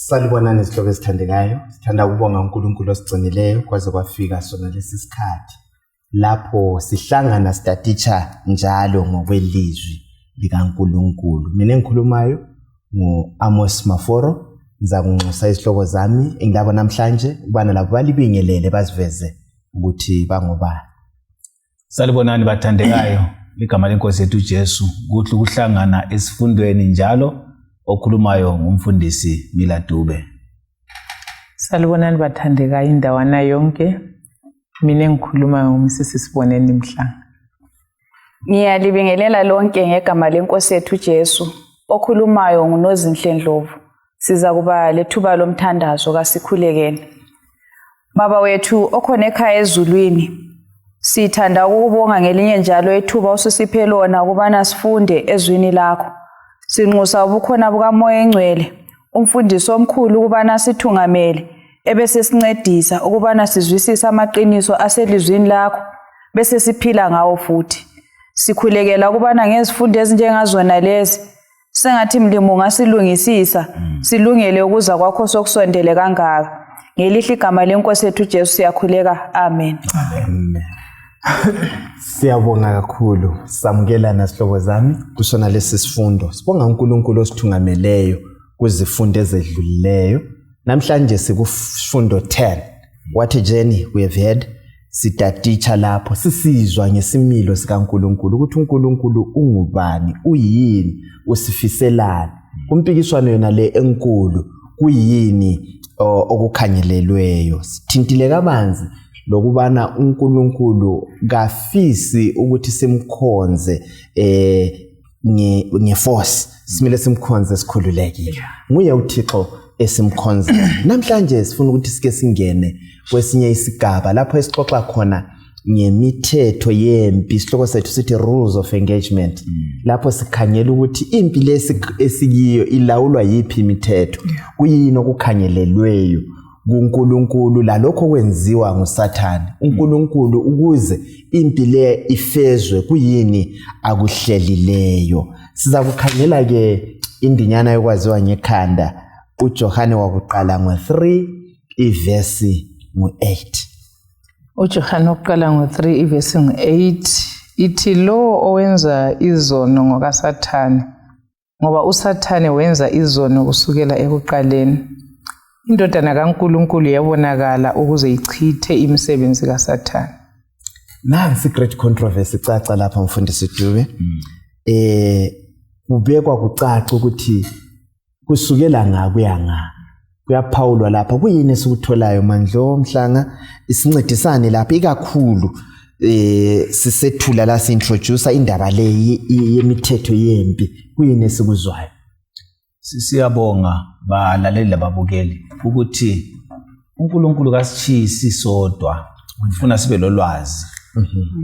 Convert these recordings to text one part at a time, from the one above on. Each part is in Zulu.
Salibonani isihloko esithandekayo, sithanda ukubonga uNkulunkulu osigcinileyo kwaze kwafika sona lesi sikhathi lapho sihlangana sitatitsha njalo ngokwelizwi likaNkulunkulu. Mina engikhulumayo Amos Maforo, ngiza kunxusa isihloko zami engilabo namhlanje ubana labo balibingelele baziveze ukuthi bangobani. Salibonani bathandekayo, igama lenkosi yethu Jesu, kuhle ukuhlangana esifundweni njalo okhulumayo ngumfundisi Miladube. Salibonani bathandekayo indawana yonke, mina engikhuluma ngumsisi Siboneni Mhlanga. Ngiyalibingelela lonke ngegama lenkosi yethu Jesu, okhulumayo nguNozinhle Ndlovu. Siza kuba lethuba lomthandazo kasikhulekele. Baba wethu okhona ekhaya ezulwini, sithanda ukubonga ngelinye njalo ethuba osusiphe lona ukubana sifunde ezwini lakho. Sinxusa ubukhona bukaMoya eNgcwele, umfundisi omkhulu ukubana sithungamele, ebese sincedisa ukubana sizwisisa amaqiniso aselizwini lakho, bese siphila ngawo futhi. Sikhulekela ukubana ngezifundo ezinjengazona lezi, sengathi mlimo ngasilungisisa, silungele ukuza kwakho sokusondele kangaka. Ngelihle igama lenkosi yethu Jesu siyakhuleka. Amen. Amen. Siyabonga kakhulu, samukelana sihlobo zami kusona lesi sifundo. Sibonga uNkulunkulu osithungameleyo kuzifundo ezedlulileyo. Namhlanje sikufundo 10. What a journey we have had. Sitatitsha lapho sisizwa ngesimilo sikaNkulunkulu ukuthi uNkulunkulu ungubani, uyini, usifiselani. Kumpikiswano yona le enkulu kuyini okukhanyelelweyo. Sithintile kabanzi lokubana uNkulunkulu kafisi ukuthi simkhonze ngeforce, simile simkhonze sikhululekile. Nguye uThixo esimkhonza. Namhlanje sifuna ukuthi sike singene kwesinye isigaba lapho esixoxa khona ngemithetho yempi. Isihloko sethu sithi rules of engagement. Lapho sikhanyela ukuthi impi lesi esikiyo ilawulwa yiphi imithetho, kuyini okukhanyelelweyo kuNkulunkulu lalokho kwenziwa nguSathane. uNkulunkulu ukuze impi le ifezwe kuyini akuhlelileyo. Siza kukhangela ke indinyana yokwaziwa ngekhanda uJohane wakuqala ngo3 ivesi ngo8. uJohane uqala ngo3 ivesi ngo8 ithi lo owenza izono ngokaSathane, ngoba uSathane wenza izono kusukela ekuqaleni. Indodana kaNkulunkulu yabonakala ukuze ichithe imisebenzi kaSathane. Nansi great controversy caca lapha mfundisi Dube. Kubekwa kucaca ukuthi kusukela kuyaphawulwa lapha kuyini esikutholayo Mandlo Mhlanga isincedisane lapha ikakhulu sisethula la sintroduce indaba le yemithetho yempi kuyini esikuzwayo. Siyabonga balaleli lababukeli ukuthi uNkulunkulu kasichisi sodwa, ufuna sibe lolwazi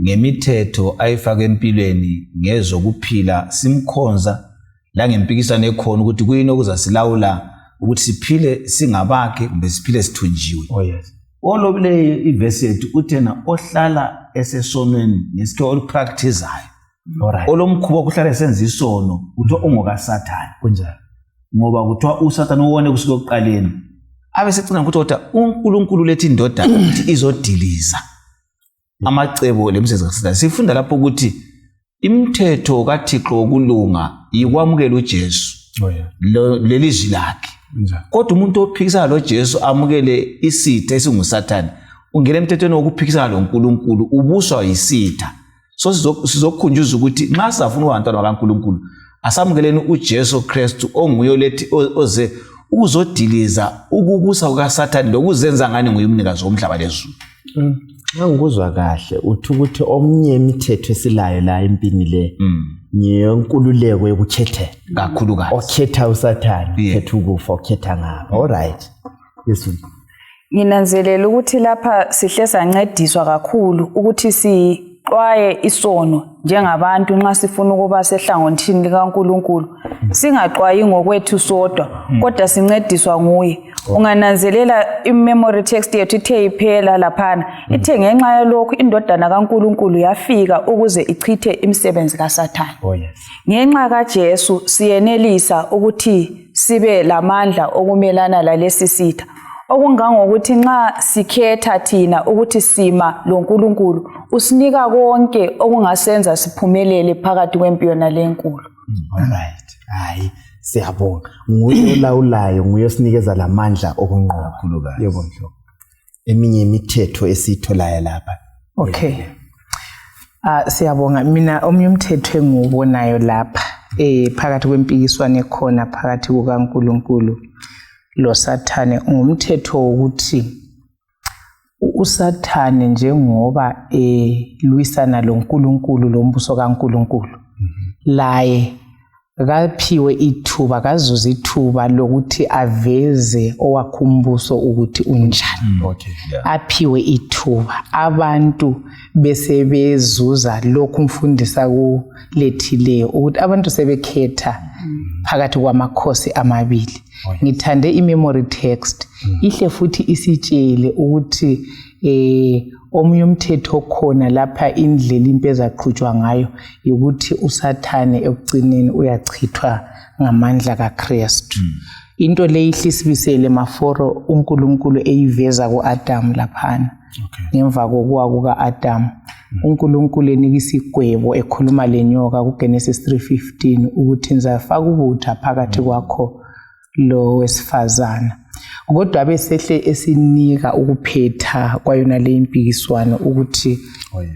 ngemithetho ayifaka empilweni ngezokuphila, simkhonza la ngempikisano ekhona ukuthi kuyini okuza silawula ukuthi siphile singabakhe kumbe siphile sithunjiwe. Oh yes. Olobile ivesi yethu uthena ohlala esesonweni nesikho olupracticeayo. Alright. Olomkhuba okuhlala esenza isono kuthiwa ungokaSathane. Kunjalo. Ngoba kuthiwa uSathane uwone kusuka ekuqaleni. Abe secina ukuthi uNkulunkulu lethi indoda ukuthi izodiliza amacebo lemisebenzi kaSathane. Sifunda lapho ukuthi imithetho kaThixo okulunga yikwamukela uJesu. Oh yeah. Lelizwi lakhe. Kodwa umuntu ophikisana loJesu amukele isitha esinguSathane, ungena emthethweni wokuphikisana loNkulunkulu, ubuswa yisitha. So sizokukhunjuza ukuthi nxa safuna abantwana bakaNkulunkulu asamukeleni uJesu Kristu onguye lethi oze uzodiliza ukubusa kukaSathane lokuzenza ngani nguyumnikazi womhlaba lezulu. Ngikuzwa kahle uthi ukuthi omnye imithetho esilayo la empini le ngeyenkululeko yokukhetha kakhulu kahle. Okhetha uSathane, khetha ukufa, okhetha ngapha. Alright. Yesu. Nginanzelela ukuthi lapha sihle sancediswa kakhulu ukuthi sixwaye isono njengabantu nxa sifuna ukuba sehlangothini likaNkulunkulu singaxwayi ngokwethu sodwa kodwa sincediswa nguye. Ungananzelela i-memory text yethu ithe iphela laphana ithe ngenxa yalokho indodana kaNkulunkulu yafika ukuze ichithe imisebenzi kaSathane. Ngenxa kaJesu siyenelisa ukuthi sibe lamandla okumelana lalesi sitha. Okungangokuthi nxa sikhetha thina ukuthi sima loNkulunkulu usinika konke okungasenza siphumelele phakathi kwempi yona lenkulu. Alright. Hayi siyabonga. Nguye olawulayo, nguye osinikeza lamandla okunqoba khulukazi. Yebo mhlo. Eminye imithetho esitholayo lapha. Okay. Siyabonga. Mina omnye umthetho engiwubonayo lapha phakathi kwempikiswano ekhona phakathi kukaNkulunkulu lo Sathane ngumthetho wokuthi uSathane njengoba lwisana loNkulunkulu lombuso kaNkulunkulu laye kaphiwe ithuba kazuza ithuba lokuthi aveze owakhe umbuso ukuthi unjani. Aphiwe ithuba abantu bese bezuza lokhu umfundisa kulethileyo ukuthi abantu sebekhetha phakathi kwamakhosi amabili. Ngithande i-memory text ihle futhi isitshele ukuthi omunye umthetho khona lapha indlela impela ezaqhutshwa ngayo ukuthi uSathane ekugcineni uyachithwa ngamandla kaKristu. Into le ihlisibisele maforo uNkulunkulu eyiveza kuAdam laphana. Ngemva kokuwa kukaAdam uNkulunkulu enika isigwebo ekhuluma lenyoka kuGenesis 3:15 ukuthi ngizafaka ubutha phakathi kwakho lo wesifazana. Kodwa besehle esinika ukuphetha kwayona le impikiswano ukuthi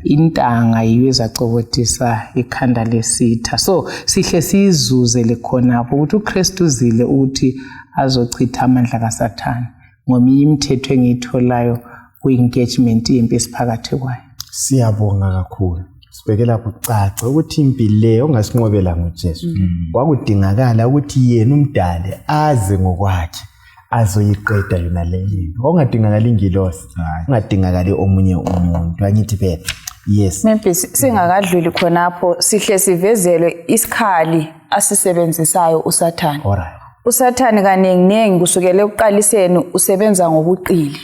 intanga yiyo ezacobodisa ikhanda lesitha. So sihle sizuze lekhonapho ukuthi uKristu uzile ukuthi azochitha amandla kaSathane. Ngomunye imithetho engiyitholayo ku-engagement yempi esiphakathi kwayo. Siyabonga kakhulu. Sibekela kucaca ukuthi impilo leyo ongasinqobela ngoJesu. Kwakudingakala ukuthi yena umdali aze ngokwakhe azoyiqeda yona le nto. Ongadingakala ingilosi, ungadingakala omunye umuntu. Angithi phela. Yes. Maybe singakadluli khonapho sihle sivezelwe isikhali asisebenzisayo uSathane. Alright. uSathane kanenginengi kusukela ekuqaliseni usebenza ngobuqili.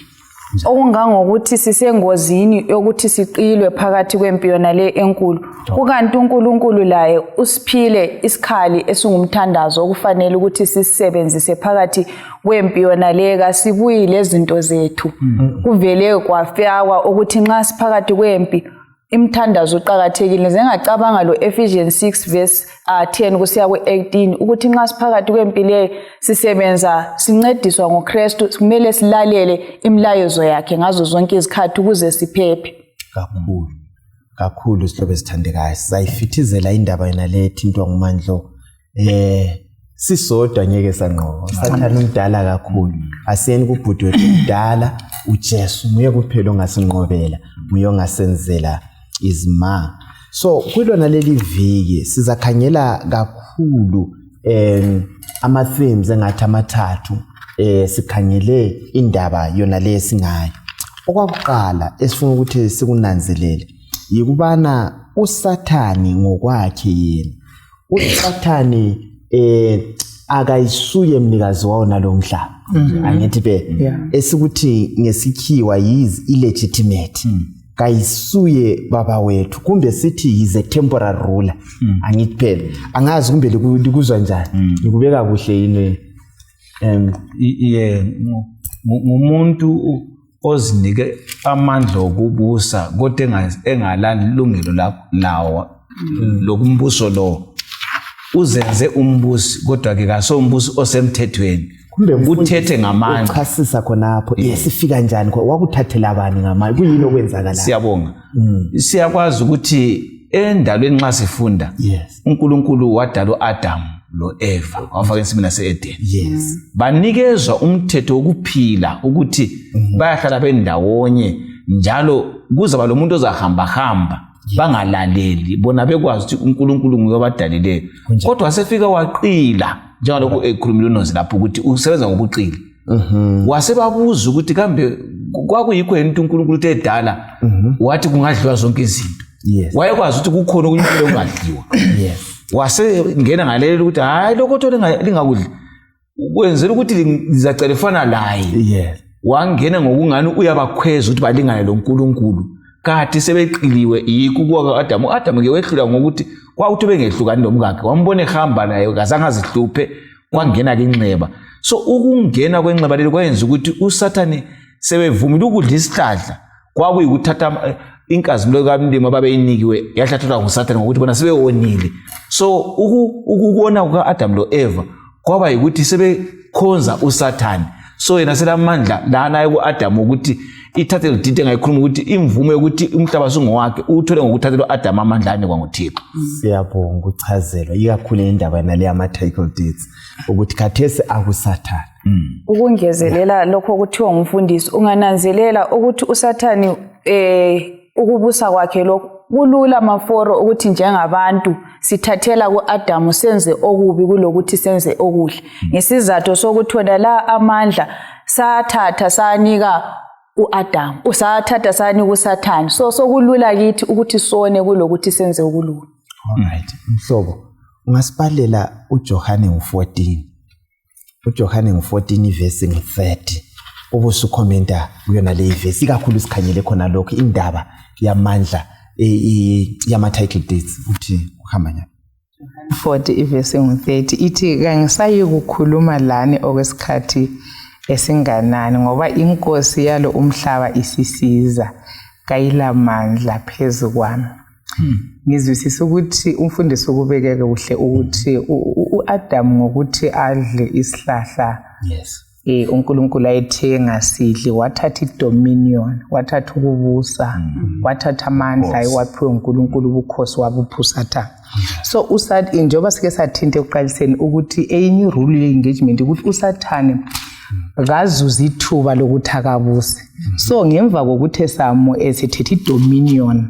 Okungangokuthi sisengozini yokuthi siqilwe phakathi kwempi yona le enkulu. Kukanti uNkulunkulu laye usiphile isikhali esingumthandazo okufanele ukuthi sisebenzise phakathi kwempi yona le kasibuyi lezinto zethu. Kuvele kwafakwa ukuthi nxa siphakathi kwempi imthandazo uqhakathekile ngengacabanga lo Ephesians 6:10 kusiya ku18 ukuthi nxa siphakathi kwempilo sisebenza sincediswa ngoKristu kumele silalele imilayezo yakhe ngazo zonke izikhathi ukuze siphephe. Kakhulu sihlobo esithandekayo sizayifithizela indaba yena le ethintwa ngumandlo sisodwa ngeke sanqoba. Sathane umdala kakhulu. Asiyeni kubhuti wethu umdala uJesu nguye kuphela ongasinqobela, nguye ongasenzela izima. So kulona leli viki sizakhangela kakhulu ama themes engathi amathathu sikhangele indaba yona le singayo. Okwakuqala esifuna ukuthi sikunanzelele yikubana uSathane ngokwakhe yena uSathane akayisuye mnikazi wawo nalomhlaba. Angithi esikuthi ngesikhiwa is illegitimate. Kayisuye baba wethu kumbe sithi is a temporary ruler. Angithi phela angazi kumbe likuzwa njani nikubeka kuhle yini ngumuntu ozinike amandla okubusa kodwa engalalungelo lawo lokumbuso lo uzenze umbusi kodwa ke kasombusi osemthethweni kumbe uthethe ngamandla uchasisa khonapho sifika njani wakuthathela abani ngamandla kuyini okwenzakala. Siyabonga. Siyakwazi ukuthi endalweni nxa sifunda uNkulunkulu wadala uAdam lo Eva wafaka ensimini yaseEden. Banikezwa umthetho wokuphila ukuthi bayahlala bendawonye njalo kuzaba lo muntu ozahamba bangalaleli bona bekwazi ukuthi uNkulunkulu nguye obadalileyo kodwa wasefika waqila njengalokho ekhulumile uNozi lapho ukuthi usebenza ngobuqili. Wasebabuza ukuthi kambe kwakuyikho yini uNkulunkulu edala wathi kungadliwa zonke izinto. Yes. wayekwazi ukuthi kukhona okunyipele ungadliwa Yes. wase ngena ngalelo ukuthi hayi lokho tho lingakudli kwenzela ukuthi lizacela ifana laye Yes. wangena ngokungani uyabakhweza ukuthi balingane loNkulunkulu kade sebeqiliwe yikho kuwa Adamu ke wehlula ngokuthi kwawuthi bengehlukani nomkakhe wambona ehamba naye kazange azihluphe kwangena ke inxeba so ukungena kwenxeba leli kwenza ukuthi uSathane sebevumile ukudla isihlahla kwakuyikuthatha inkazimulo kaMlimo babeyinikiwe yahlathelwa nguSathane ngokuthi bona sebewonile so ukubona kukaAdam lo Eva kwaba yikuthi sebekhonza uSathane so yena selamandla lana kuAdam ukuthi ithathe lidide ngayikhuluma ukuthi imvume ukuthi umhlaba sungowakhe uthole ngokuthathela uAdam amandla anikwa nguThixo. Siyabonga ukuchazelwa ikakhulu indaba nale yama-title deeds ukuthi khathesi akuSathane. Ukungezelela lokho okuthiwa ngumfundisi ungananzelela ukuthi uSathane ukubusa kwakhe lokho kulula maforo ukuthi njengabantu sithathela kuAdam senze okubi kulokuthi senze okuhle ngesizathu sokuthola la amandla sathatha sanika uAdam usathatha sanika uSathane so kulula kithi ukuthi sone kulokuthi senze okulula. Alright mhlobo ungasibalela uJohane 14 uJohane 14 verse 30 ubusukhomenta kuyona le verse ikakhulu sikhanyele khona lokho indaba yamandla yama-title deeds uthi uhamba njani 40 verse 30 ithi kangisayi kukhuluma lani okwesikhathi esinganani ngoba inkosi yalo umhlaba isisiza kayilamandla phezu kwami. Ngizwisisa ukuthi umfundisi ukubekeke kuhle ukuthi uAdam ngokuthi adle isihlahla yes uNkulunkulu ayethe ngasidli wathatha idominion wathatha ukubusa wathatha amandla ayewaphiwe uNkulunkulu ubukhosi wabupha uSathane. So uSathane njengoba sike sathinta ekuqaliseni ukuthi eyinye rule ye-engagement ukuthi uSathane akazuza ithuba lokuthi akabuse so ngemva kokuthi esamo esithethe idominion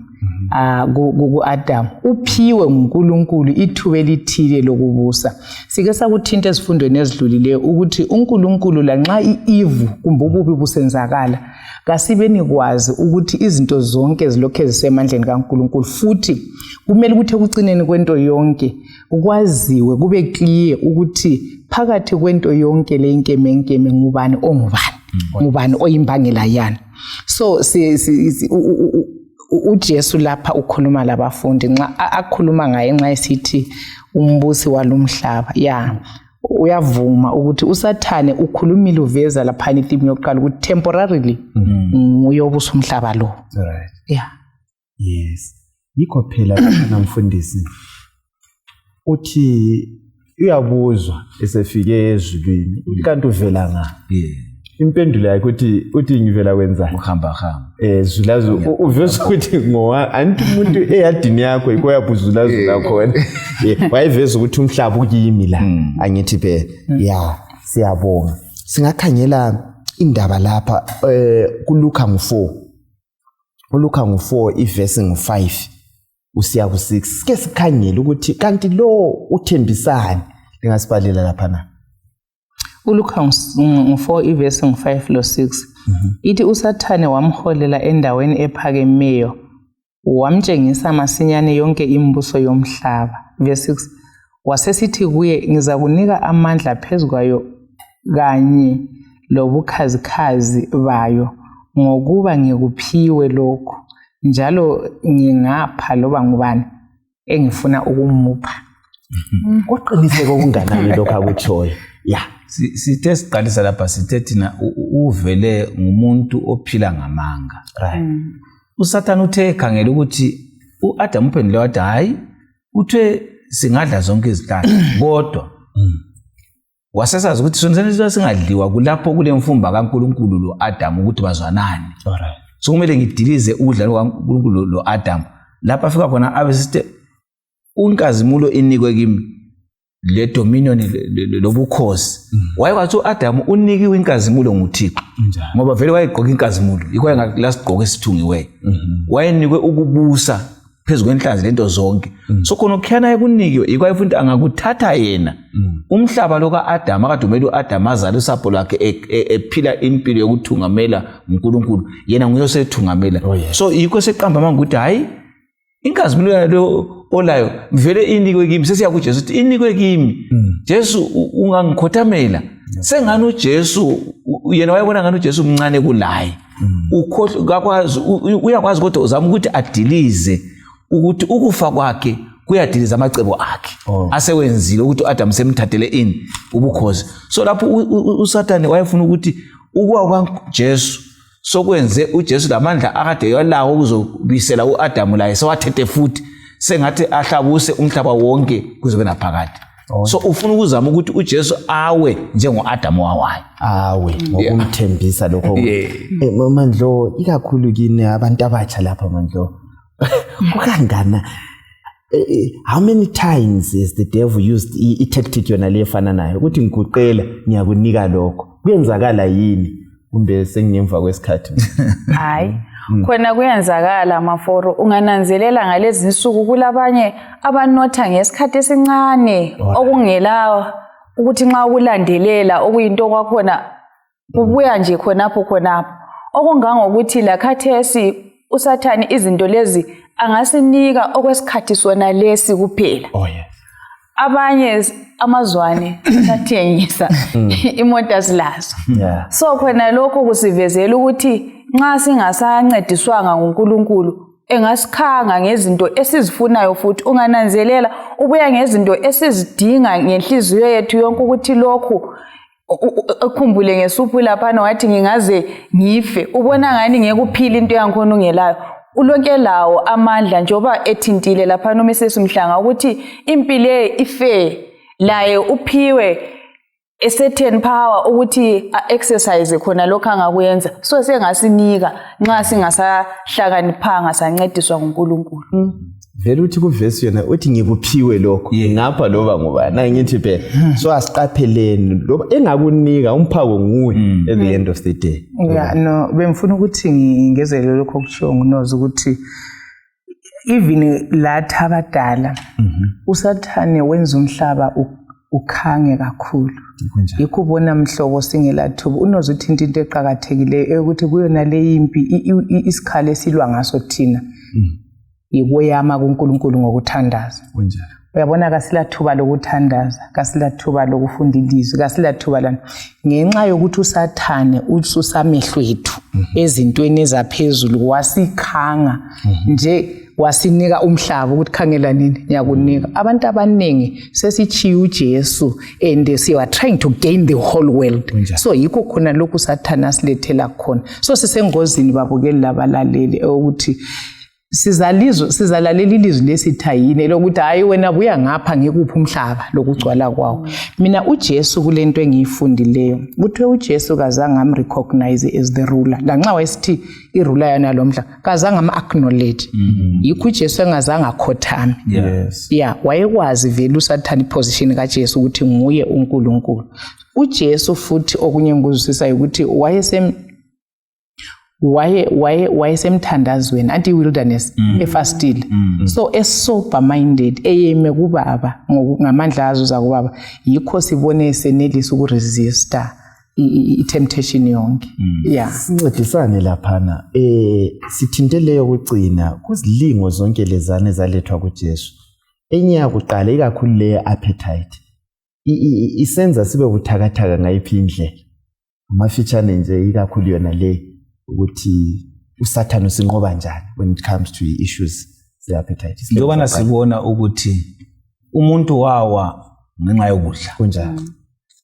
kuAdam uphiwe uNkulunkulu ithuba elithile lokubusa. Sike sakuthinta ezifundweni ezidlulileyo ukuthi uNkulunkulu lanxa iEve kumbe ububi busenzakala kasibeni kwazi ukuthi izinto zonke ezilokho ezisemandleni kaNkulunkulu futhi kumele ukuthi ekucineni kwento yonke ukwaziwe kube clear ukuthi phakathi kwento yonke le inkemenkeme ngubani ngubani oyimbangela yana. So uJesu lapha ukhuluma labafundi nxa akhuluma ngaye nxa esithi umbusi walomhlaba uyavuma ukuthi uSathane ukhulumile uveza lapha itheme yokuqala ukuthi temporarily uyobusa umhlaba lo. Right. Yes. Yikho phela namfundisi uthi uyabuzwa esefike ezulwini kanti uvela ngaphi impendulo yakhe uthi ngivela kwenza uhamba zulazo uveza ukuthi ngowa anti umuntu eyadini yakho iko yabuzula khona wayeveza ukuthi umhlaba ukimi la angithi phela siyabonga singakhanyela indaba lapha kuLuka 4 uLuka 4 iverse 5 usiya ku6 sike sikhanyele ukuthi kanti lo uthembisani ngasibalela lapha na uLuka 4 iverse 5 lo 6 ithi uSathane wamholela endaweni ephakemeyo wamtshengisa masinyane yonke imibuso yomhlaba. Verse 6 wasesithi kuye ngizakunika amandla phezukwayo kanye lobukhazikhazi bayo ngokuba ngikuphiwe lokho njalo ngingapha loba ngubani engifuna ukumupha. Qoqiniseke okunganani lokho akutshoyo sithe siqalisa lapha sithe thina uvele ngumuntu ophila ngamanga. Right. uSathane uthe ekhangela ukuthi uAdam uphendule wathi hayi uthe singadla zonke izihlahla kodwa wasesazi ukuthi sonke singadliwa kulapho kule mfumba kaNkulunkulu lo Adam ukuthi bazwanani. Alright. So kumele ngidilize udla kaNkulunkulu lo Adam lapha afika khona abe sithi unkazimulo inikwe kimi le dominion lobukhosi wayekwathi uAdam unikiwe inkazimulo nguThixo ngoba vele wayegqoka inkazimulo ikho ngasigqoko esithungiwe wayenikwe ukubusa phezulu kwenhlanzi lento zonke so khona okukhana ekunikiwe ikwayifuthi angakuthatha yena umhlaba lo kaAdam akadumela uAdam azale usapho lwakhe ephila impilo yokuthungamela uNkulunkulu yena nguye osethungamela so yikho seqamba manje ukuthi hayi inkazimulo yalo olayo vele inikwe kimi sesiya kuJesu uthi inikwe kimi Jesu ungangikhothamela sengani uJesu yena wayebona ngani uJesu umncane kulaye ukakwazi uyakwazi kodwa uzama ukuthi adilize ukuthi ukufa kwakhe kuyadiliza amacebo akhe asewenzile ukuthi uAdam semthathele ini ubukhosi so lapho uSathane wayefuna ukuthi ukwa kwaJesu sokwenze uJesu lamandla akade yalawo ukuzobisela uAdam la sewathethe futhi sengathi ahlabuse umhlaba wonke kuzobe naphakade so ufuna ukuzama ukuthi uJesu awe njengoAdam wawayo awe ngokumthembisa lokho Mandlo ikakhulu kini abantu abatsha lapha Mandlo kukangana how many times has the devil used i-tactic yona lefana nayo ukuthi ngikuqela ngiyakunika lokho kuyenzakala yini kumbe sengemva kwesikhathi hayi khona kuyenzakala maforo ungananzelela ngalezi insuku kulabanye abanotha ngesikhathi esincane okungelawa ukuthi nxa ukulandelela okuyinto kwakhona kubuya nje khonapho okungangokuthi lakhathesi uSathane izinto lezi angasinika okwesikhathi sona lesi kuphela abanye amazwane sathengisa imota zilazo so khona lokho kusivezela ukuthi nxa singasancediswanga nguNkulunkulu engasikhanga ngezinto esizifunayo futhi ungananzelela ubuya ngezinto esizidinga ngenhliziyo yethu yonke ukuthi lokhu ukhumbule ngesuphu lapha wathi ngingaze ngife ubona ngani ngekuphila into yankhona ungelayo ulonke lawo amandla njoba ethintile lapha noma sesimhlanga ukuthi impilo ife laye uphiwe a certain power ukuthi exercise khona lokho angakuyenza so sengasinika nxa singasahlakaniphanga sancediswa nguNkulunkulu vele uthi kuverse yona uthi ngikuphiwe lokho ngapha loba ngoba na ngithi phela so asiqapheleni loba engakunika umphako nguwe at the end of the day no bemfuna ukuthi ngingezelele lokho kusho ngunoza ukuthi even lathi abadala uSathane wenza umhlaba ukhange kakhulu yikho ubona mhlobo singelathuba unoza uthi into eqhakathekileyo ukuthi kuyona le impi isikhale silwa ngaso thina yikuyama kuNkulunkulu ngokuthandaza kunjalo uyabona kasilathuba lokuthandaza kasilathuba lokufunda ilizwi kasilathuba lana ngenxa yokuthi uSathane ususamehlo ethu ezintweni ezaphezulu wasikhanga nje wasinika umhlaba ukuthi khangela nini ngiyakunika abantu abaningi sesichiye uJesu and we are trying to gain the whole world so yikho khona lokhu uSathane asilethela khona so sisengozini babukeli labalaleli ukuthi sizalalela ilizwi lesithayini lokuthi hayi wena buya ngapha ngikuphi umhlaba lokugcwala kwawo mina uJesu kulento engiyifundileyo uthe uJesu kazange amrecognize as the ruler lanxa wayesithi iruler yana lomhlaba kazange amacknowledge yikho uJesu engazange akhothame wayekwazi vele uSathane position kaJesu ukuthi nguye uNkulunkulu uJesu futhi okunye ngikuzwisisa ukuthi wayesemthandazweni anti wilderness efastile so sober minded eyeme kubaba ngamandla azo zakubaba yikho sibone senelisa ukuresista i-temptation yonke sincedisane laphana sithinteleyo ukugcina kuzilingo zonke lezane zalethwa kuJesu enye yakuqala ikakhulu le appetite isenza sibe buthakathaka ngayiphi indlela amafitshane nje ikakhulu yona le ukuthi uSathane usinqoba njani when it comes to issues the appetite njengoba sibona ukuthi umuntu wawa ngenxa yokudla kunjani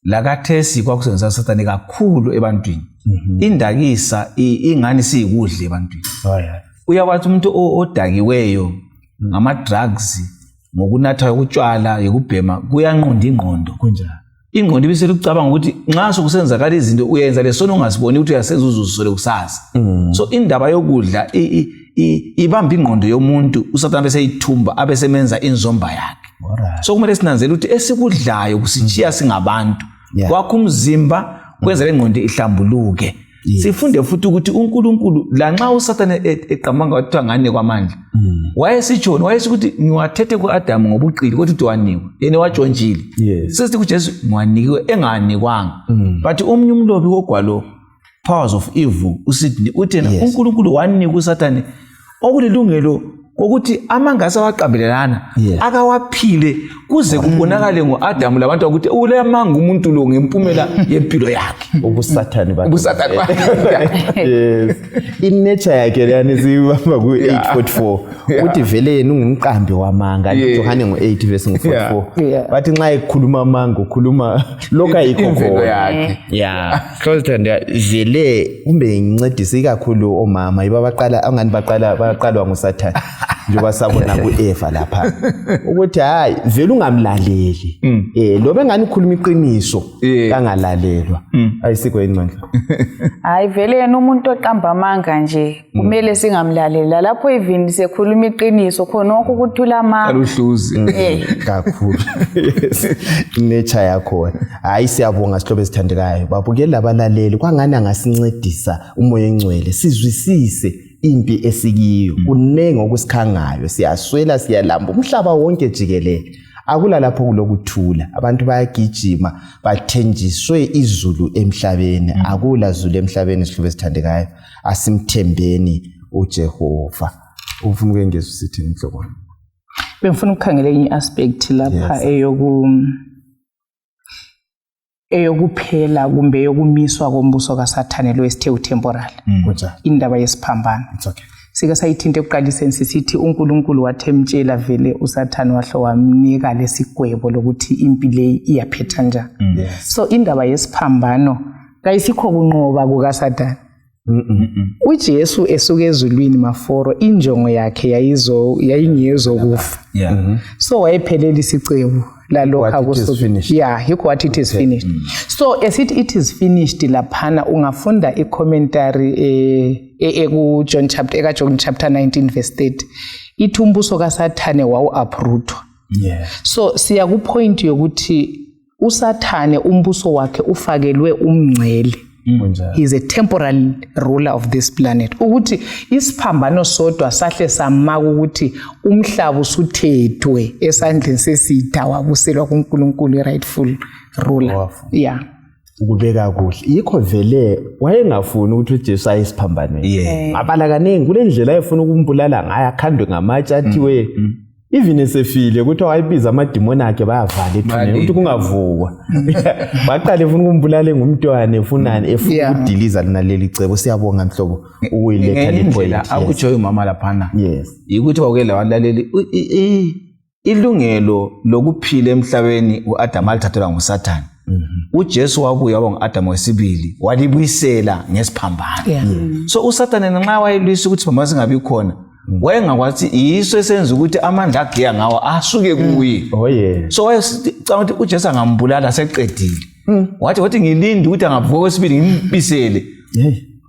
lakathesi kwakusenza uSathane kakhulu ebantwini indakisa ingani siyikudla ebantwini uyawathi umuntu odakiweyo ngama drugs ngokunatha ukutshwala yokubhema kuyanqonda ingqondo kunjani ingqondo ibisele ukucabanga ukuthi nxa sokusenzakala izinto uyenza lesono ungasiboni ukuthi uyasenza uzuzisole kusasa so indaba yokudla ibamba ingqondo yomuntu uSathane bese yithumba abesemenza inzomba yakhe so kumele sinanzele ukuthi esikudlayo kusijiya singabantu kwakho umzimba kwenza lengqondo ihlambuluke sifunde futhi ukuthi uNkulunkulu lanxa uSathane eqamanga wathiwa ngane kwamandla wayesitshona wayesikuthi ngiwathethe kuAdam ngobuqili kodwa wanikwa yena watshontshile sesithi kuJesu ngwanikiwe enganikwanga but omunye umlobi wogwalo Powers of Evil uSidney uthena uNkulunkulu wanika uSathane okulilungelo ukuthi amangase awaqambelelana Yeah. akawaphile kuze kubonakale ngoAdamu labantu ukuthi ule manga umuntu lo ngempumela yempilo yakhe ubusathani bakhe ubusathane yes inature yakhe leyani sibamba ku 8:44 uthi vele yena ungumqambi wamanga Johane ngo8 verse ngo44 Yeah. bathi nxa ekhuluma amanga ukhuluma lokho ayikho yakhe yeah Clothanda vele kumbe incedise ikakhulu omama ibabaqala angani baqalwa ngusathani njengoba sabona kuEva lapha ukuthi hayi vele ungamlaleli lo bengani ukhuluma iqiniso kangalalelwa ayisikho yini manje hayi vele yena umuntu oqamba amanga nje kumele singamlalela lapho even sekhuluma iqiniso khona ukuthula amanga aluhluzi kakhulu nature yakho hayi siyabonga sihlobo esithandekayo babukele labalaleli kwangani angasincedisa umoya engcwele sizwisise impi esikiyo kunenge okusikhangayo siyaswela siyalamba umhlaba wonke jikelele akula lapho kulokuthula abantu bayagijima bathenjiswe izulu emhlabeni akula zulu emhlabeni sihlobo esithandekayo asimthembeni uJehova ufuna ukungeza usithi inhloko bengifuna ukukhangela enye aspect lapha eyokuphela kumbe eyokumiswa kombuso kaSathane lo esithe utemporal kunjani indaba yesiphambano it's okay sike sayithinta ekuqaliseni sisithi uNkulunkulu wathemtshela vele uSathane wahlo wamnika lesigwebo lokuthi impilo iyaphetha njani so indaba yesiphambano kayisikho kunqoba kukaSathane uJesu esuke ezulwini maforo injongo yakhe yayingezokufa so wayephelela isicebo lalokho akusuku yikho wathi it is finished so esithi it is finished laphana ungafunda icommentary ku John chapter 19 verse 30 ithi umbuso kaSathane wawu-uprootwa so siya ku point yokuthi uSathane umbuso wakhe ufakelwe umngcele he is a temporal ruler of this planet ukuthi isiphambano sodwa sahle samaka ukuthi umhlaba usuthethwe esandleni sesitha wabuselwa kuNkulunkulu rightful ruler ukubeka kuhle yikho vele wayengafuni ukuthi uJesu ayisiphambanweni ngabala kaningi kule ndlela ayefuna ukumbulala ngaye akhandwe ngamatshe athiwe even esefile ukuthi wayibiza amadimoni akhe bayavala ethuneni ukuthi kungavukwa baqale ufuna ukumbulala ngumntwana efunani efuna ukudiliza linaleli cebo siyabonga mhlobo ukuyiletha lepoint akutsho umama laphana ukuthi bawuke labalaleli ilungelo lokuphila emhlabeni uAdam alithathelwa nguSathane uJesu wabuya waba nguAdam wesibili walibuyisela ngesiphambano so uSathane nxa wayelwisa ukuthi isiphambano singabi khona wayengakwazi yiso esenza ukuthi amandla agiya ngawo asuke kuye so wayecanga ukuthi uJesu angambulala seqedile wathi ngilinde ukuthi angavuka kwesibili ngimbisele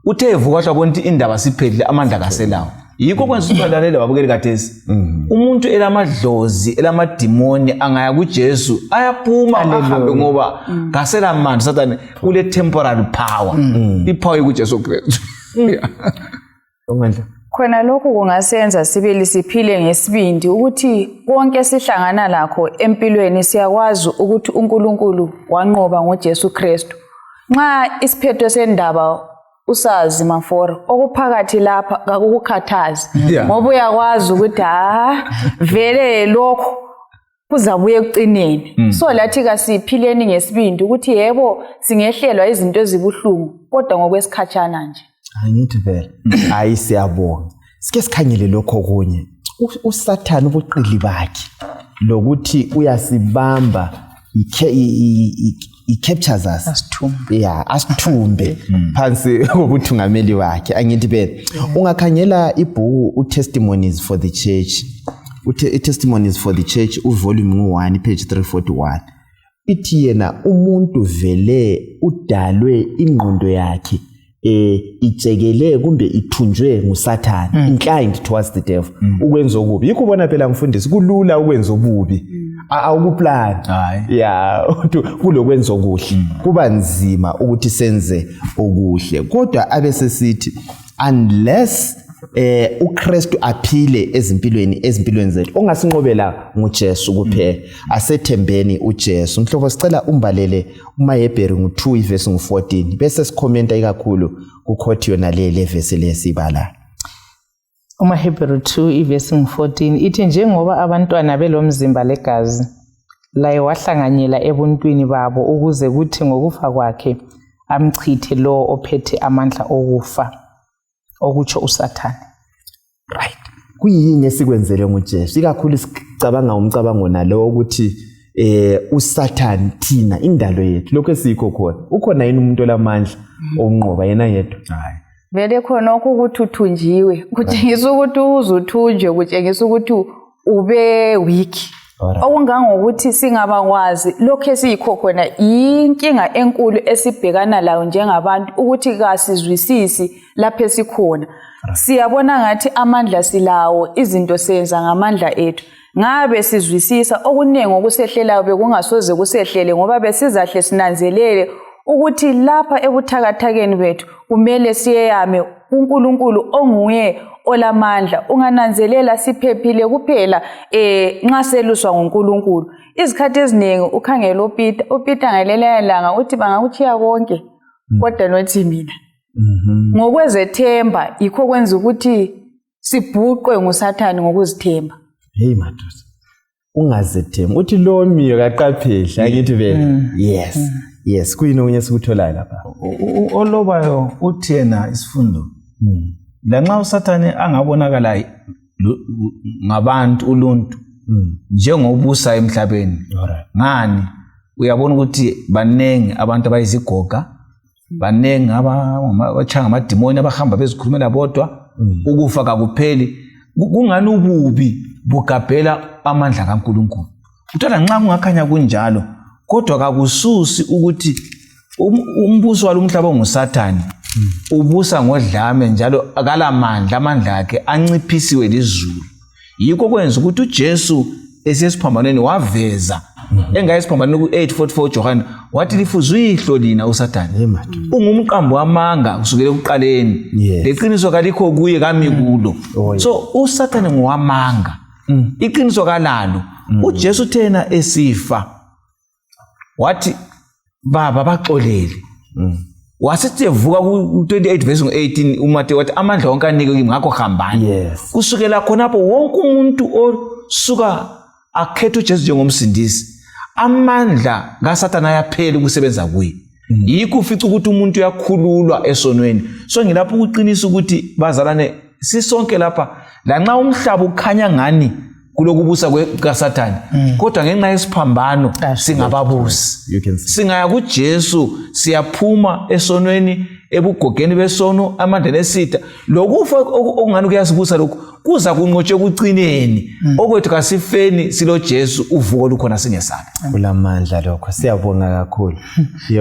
uthe evuka wabona ukuthi indaba siphelile amandla kaselawo yikho kwenza ubalalela wabukeli kathesi umuntu elamadlozi elamadimoni angaya kuJesu ayaphuma ahambe ngoba kasela manje Sathane kule temporal power ipower yokuJesu Kristu khona lokhu kungasenza sibili siphile ngesibindi ukuthi konke sihlangana lakho empilweni siyakwazi ukuthi uNkulunkulu wanqoba ngoJesu Kristu nxa isiphetho sendaba usazi maforo okuphakathi lapha akukukhathazi ngoba uyakwazi ukuthi vele lokho kuzabuye ekucineni so lathi kasiphileni ngesibindi ukuthi yebo singehlelwa izinto ezibuhlungu kodwa ngokwesikhatshana nje angithi vele hayi siyabonga sike sikhangele lokho kunye uSathane ubuqili bakhe lokuthi uyasibamba i-captures us asithumbe phansi kobuthungameli wakhe angithi vele ungakhangela ibhuku uTestimonies for the Church Testimonies for the Church uvolume 1 page 341 ithi yena umuntu vele udalwe ingqondo yakhe ijekele kumbe ithunjwe nguSathane inclined towards the devil ukwenza okubi yikho ubona phela mfundisi kulula ukwenza okubi awukuplan kulokwenza okuhle kuba nzima ukuthi senze okuhle kodwa abesesithi unless uKristu aphile ezimpilweni zethu ongasinqobela nguJesu kuphela asethembeni uJesu mhlobo sicela umbalele uMahebheri ngo2 verse ngo14 bese sikhomenta ikakhulu kukhoti yona le verse lesibala umaHebheru 2 ivesi 14 ithi njengoba abantwana belomzimba legazi laye wahlanganyela ebuntwini babo ukuze kuthi ngokufa kwakhe amchithe lo ophethe amandla okufa okutsho uSathane. Right. Kuyini esikwenzele nguJesu? Ikakhulu sicabanga umcabango nalo ukuthi uSathane thina indalo yethu lokho esikho khona. Ukhona yini umuntu olamandla onqoba yena yedwa? Hayi. Vele khona ukuthi uthunjiwe kutshengisa ukuthi uzuthunjwe kutshengisa ukuthi ube weak. Okungangokuthi singabakwazi lokho esikho khona inkinga enkulu esibhekana layo njengabantu ukuthi kasizwisisi lapho esikhona. Siyabona ngathi amandla silawo, izinto senza ngamandla ethu. Ngabe sizwisisa okunengi okusehlelayo bekungasoze kusehlele ngoba besizahle sinanzelele ukuthi lapha ebuthakathakeni bethu kumele siyeyame uNkulunkulu onguye olamandla. Ungananzelela siphephile kuphela nxa seluswa nguNkulunkulu. Izikhathi eziningi ukhangela uPeter ngalelo langa uthi bangakuchiya konke kodwa nothi mina. Ngokwezethemba yikho kwenza ukuthi sibhuqwe nguSathane ngokuzithemba. Hey madoda. Ungazethemba. Uthi lo miyo kaqaphehla ngithi vele. Yes. Yes, kuyini okunye sikutholayo lapha. Olobayo uthi yena isifundo. Lanxa uSathane angabonakala ngabantu uluntu njengobusa emhlabeni. Ngani uyabona ukuthi banengi abantu abayizigoga, banengi abachanga amadimoni abahamba bezikhulumela bodwa, ukufa kakupheli. Kungani ububi bugabhela amandla kaNkulunkulu? Uthola nxa kungakhanya kunjalo kodwa kakususi ukuthi umbuso walomhlaba onguSathane ubusa ngodlame njalo akalamandla, amandla akhe anciphisiwe lizulu. Yikho kwenza ukuthi uJesu esesiphambanweni waveza engayisiphambanweni ku-8:44 John wathi lifuzwe ihlo lina uSathane. Ungumqambo wamanga kusukela ekuqaleni. Leqiniso kalikho kuye kami kulo. So uSathane ngowamanga. Iqiniso kalalo. uJesu thena esifa wathi baba baxolele. Wasithi evuka ku-28 verse 18 uMateyu wathi amandla wonke anike kimi ngakho hambani. Kusukela khonapho wonke umuntu osuka akhetha uJesu njengomsindisi amandla kaSathane ayaphela ukusebenza kuye. Yikho ufica ukuthi umuntu uyakhululwa esonweni. So ngilapho ukuqinisa ukuthi bazalane sisonke lapha lanxa umhlaba ukhanya ngani kulokubusa kaSathane kodwa ngenxa yesiphambano singababusi. Singaya kuJesu siyaphuma esonweni ebugogeni besono amandla esitha lokufa okungani kuyasibusa lokho kuza kunqotshwe kucineni okwethu kasifeni silo Jesu uvuko lukhona singesabe. Kulamandla lokho siyabonga kakhulu.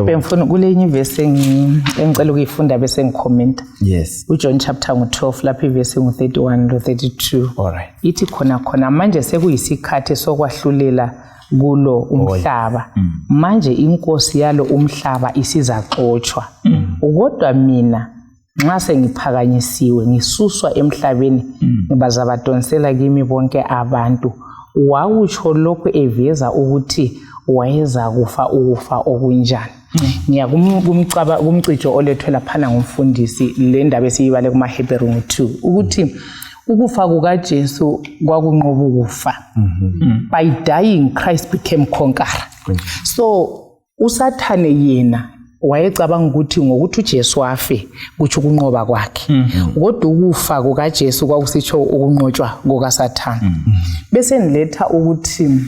Bengifuna kulenye ivesi engicela ukuyifunda bese ngicomment. Yes. uJohn chapter 12 lapha ivesi 31 to 32. Alright. Ithi khona manje sekuyisikhathi sokwahlulela kulo umhlaba. Manje inkosi yalo umhlaba isizaxotshwa. Kodwa mina nxa sengiphakanyisiwe ngisuswa emhlabeni ngibazabadonsela kimi bonke abantu. Wakutsho lokho eveza ukuthi wayeza kufa ukufa okunjani. Ngiya kumcijo olethwe laphana ngumfundisi le ndaba esiyibale kumaHebheru 2 ukuthi ukufa kukaJesu kwakunqoba ukufa. By dying Christ became conqueror. So uSathane yena wayecabanga ukuthi ngokuthi uJesu wafe kuthi ukunqoba kwakhe. Kodwa ukufa kukaJesu kwakusitsho ukunqotshwa kukaSathane. Bese niletha ukuthi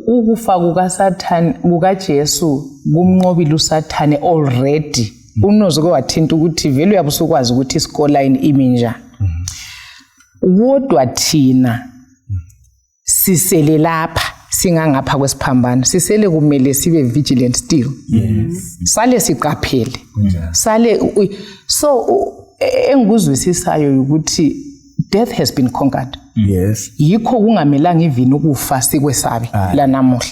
ukufa kukaSathane kukaJesu kumnqobile uSathane already. Unozuke wathinta ukuthi vele uyabusukwazi ukuthi iscoreline imi njani. Kodwa thina sisele lapha singangapha kwesiphambano sisele kumele sibe vigilant still. Sale siqaphele. Sale so engikuzwisisayo ukuthi death has been conquered. Yikho kungamelanga ivini ukufa sikwesabe la namuhla.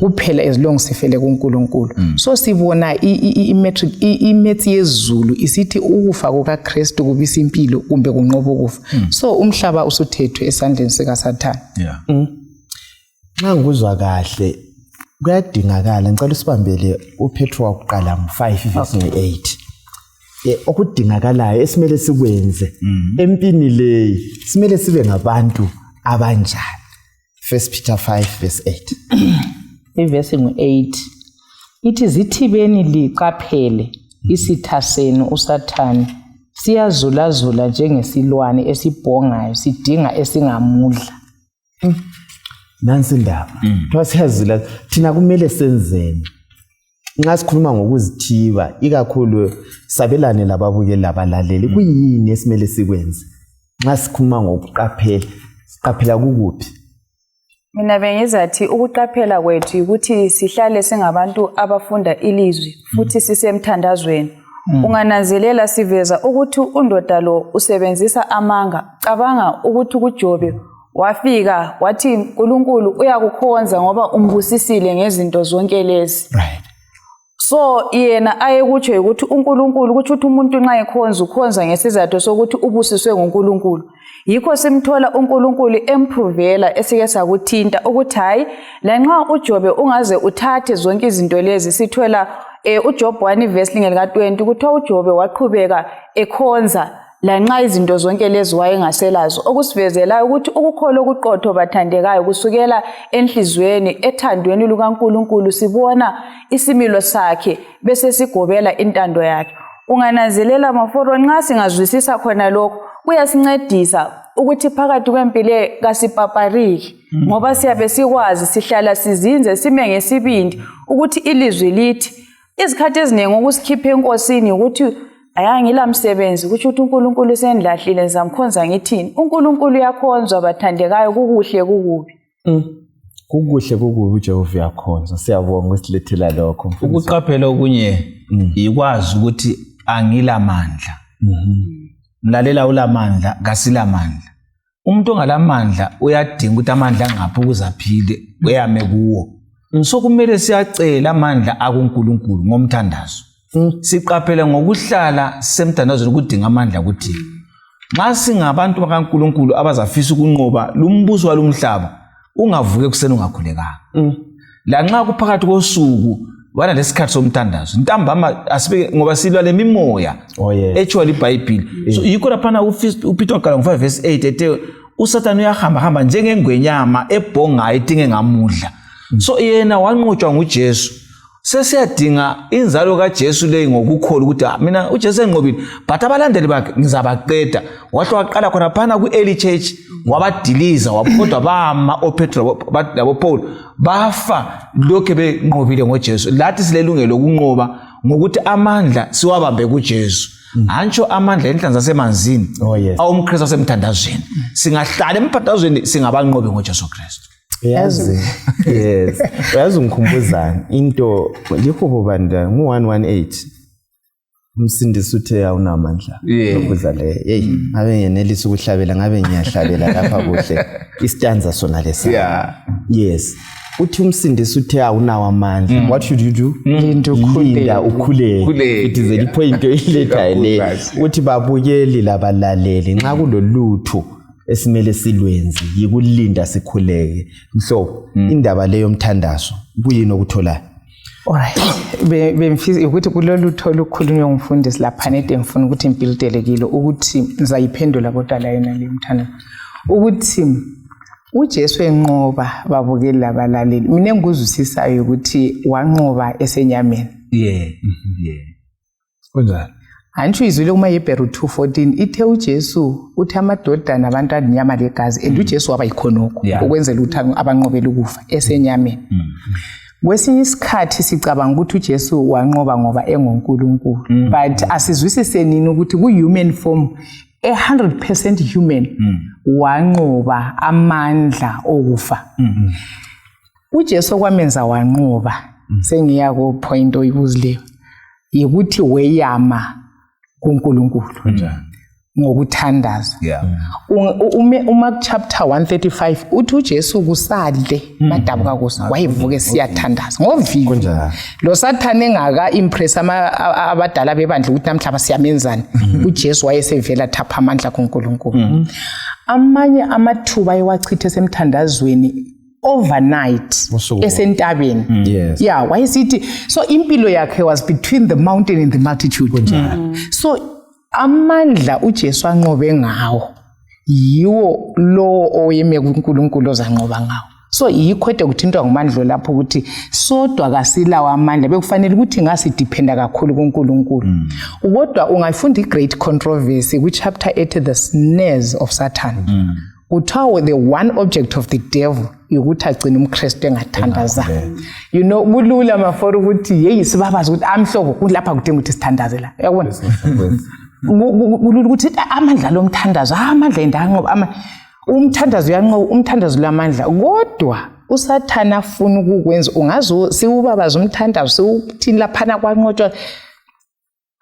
Kuphela as long sifele kuNkulunkulu. So sibona imethi yezulu isithi ukufa kukaKristu kubisa impilo kumbe kunqoba ukufa. So umhlaba usuthethwe esandleni sikaSathane. Nxa ngikuzwa kahle kuyadingakala ngicela usibambele uPetro wakuqala 5 verse 8. okudingakalayo esimele sikwenze empini leyi simele sibe ngabantu abanjani. 1 Peter 5 verse 8. Ivesi ngu-8 ithi zithibeni liqaphele isitha senu uSathane siyazulazula njengesilwane esibhongayo sidinga esingamudla. Nansi indaba. Kuthiwa siyazula thina kumele senzeni. Nxa sikhuluma ngokuzithiba ikakhulu sabelane lababukeli labalaleli kuyini esimele sikwenze nxa sikhuluma ngokuqaphela siqaphela kukuphi? Mina bengizathi ukuqaphela kwethu ukuthi sihlale singabantu abafunda ilizwi futhi sisemthandazweni. Ungananzelela siveza ukuthi undoda lo usebenzisa amanga. Cabanga ukuthi kuJobe wafika wathi uNkulunkulu uyakukhonza ngoba umbusisile ngezinto zonke lezi. Right. So yena ayekutsho ukuthi uNkulunkulu kuthi umuntu nxa ekhonza ukhonza ngesizathu sokuthi ubusiswe nguNkulunkulu. Yikho simthola uNkulunkulu emprovela esike sakuthinta ukuthi hayi lanxa uJobe ungaze uthathe zonke izinto lezi sithola uJob 1 verse lika 20 kuthiwa uJobe waqhubeka ekhonza lanxa izinto zonke lezi wayengaselazo okusivezela ukuthi ukukholwa okuqotho bathandekayo kusukela enhlizweni ethandweni lukaNkulunkulu sibona isimilo sakhe bese sigobela intando yakhe. Ungananzelela maforo nxa singazwisisa khona lokho kuyasincedisa ukuthi phakathi kwempilo kasipapariki ngoba siyabe sikwazi sihlala sizinze sime ngesibindi ukuthi ilizwi lithi izikhathi eziningi ukusikhipha enkosini ukuthi ayangila msebenzi ukuthi uNkulunkulu sendilahlile zamkhonza ngithini. uNkulunkulu uyakhonzwa bathandekayo kukuhle kukubi. Kukuhle kukubi uJehova uyakhonza. Siyabonga usilethela lokho. Ukuqaphela okunye ikwazi ukuthi angilamandla. Mlalela ulamandla ngasilamandla. Umuntu ongalamandla uyadinga ukuthi amandla angaphi ukuze aphile uyame kuwo. So kumele siyacela amandla akuNkulunkulu ngomthandazo. Siqaphela ngokuhlala semthandazweni ukudinga amandla kuthi nxa singabantu bakaNkulunkulu abazafisa ukunqoba lumbuso walumhlaba ungavuke kuseni ungakhulekanga. La nxa kuphakathi kosuku wana lesikhathi somthandazo ntambama asibe ngoba silwa lemimoya actually iBhayibheli. So yikho lapha uPeter waqala ngo5 verse 8 ethe uSathane uyahamba njengengwenyama ebhongayo idinge ngamudla. So yena wanqotshwa nguJesu. Sesiyadinga inzalo kaJesu leyi ngokukholwa ukuthi mina uJesu enqobile but abalandeli bakhe ngizabaqeda. Wathi waqala khona phana kuearly church wabadiliza waphodwa bama oPetro nabo Paul bafa lokho benqobile ngoJesu. Lathi silelungelo lokunqoba ngokuthi amandla siwabambe kuJesu. Antsho amandla enhlanzi asemanzini awumKristu asemthandazweni. Singahlala emthandazweni singabanqobi ngoJesu Kristu. Yes. Uyazi ngikhumbuzana into likho banda ngu118 umsindisi uthe awunamandla ukuza le ngabe ngenelisa ukuhlabela ngabe ngiyahlabela lapha kuhle istanza sona lesa. Yes. Uthi umsindisi uthe awunawo amandla. What should you do? Linda ukhuleke. It is the point iletha le uthi babukeli labalaleli nxa kulolutho esimele silwenzi yikulinda sikhuleke. So indaba leyo mthandazo kuyini okuthola? Alright, bemfisa ukuthi kulolutho olukhulunywa ngumfundisi lapha nede ngifuna ukuthi impilitelekile ukuthi ngizayiphendula kodwa la yena le mthandazo ukuthi uJesu enqoba babukeli labalaleli. Mina engikuzwisisayo ukuthi wanqoba esenyameni. Kunjani? Antsho izwile kuma Hebrew 2:14 ithe uJesu uthi amadoda nabantu adinyama legazi and uJesu waba yikhonoko ukwenzela ukuthi abanqobele ukufa esenyameni. Kwesinye isikhathi sicabanga ukuthi uJesu wanqoba ngoba engoNkulunkulu but asizwisise nini ukuthi ku-human form 100% human wanqoba amandla okufa. uJesu kwamenza wanqoba sengiya ku point oyibuzileyo yikuthi weyama kuNkulunkulu ngokuthandaza. Uma chapter 135 uthi uJesu kusale madabuka kusa wayivuke siyathandaza ngoviki lo Sathane engaka impress abadala bebandla ukuthi namhlanje siyamenzani. uJesu wayesevela thapha amandla kuNkulunkulu. Amanye amathuba ewachithe semthandazweni overnight esentabeni. Yes. Yeah, wayesithi so impilo yakhe was between the mountain and the multitude. So amandla uJesu anqobe ngawo yiwo lo oyeme kuNkulunkulu ozanqoba ngawo. So yikho ede kuthintwa ngumandlo lapho ukuthi sodwa kasilawo amandla bekufanele ukuthi ngasidependa kakhulu kuNkulunkulu. Kodwa ungayifunda iGreat Controversy kuchapter 8 the snares of Satan. Kuthiwa the one object of the devil ukuthi agcina umKristu engathandaza. You know kulula maforo ukuthi hey sibabaza ukuthi amhlobo kulapha kudinga ukuthi sithandaze la. Uyabona? Kulula ukuthi amandla lomthandazo amandla endanqoba umthandazo uyanqoba umthandazo lamandla kodwa uSathana afuna ukukwenza ungazo siubabaza umthandazo siuthini laphana kwanqotshwa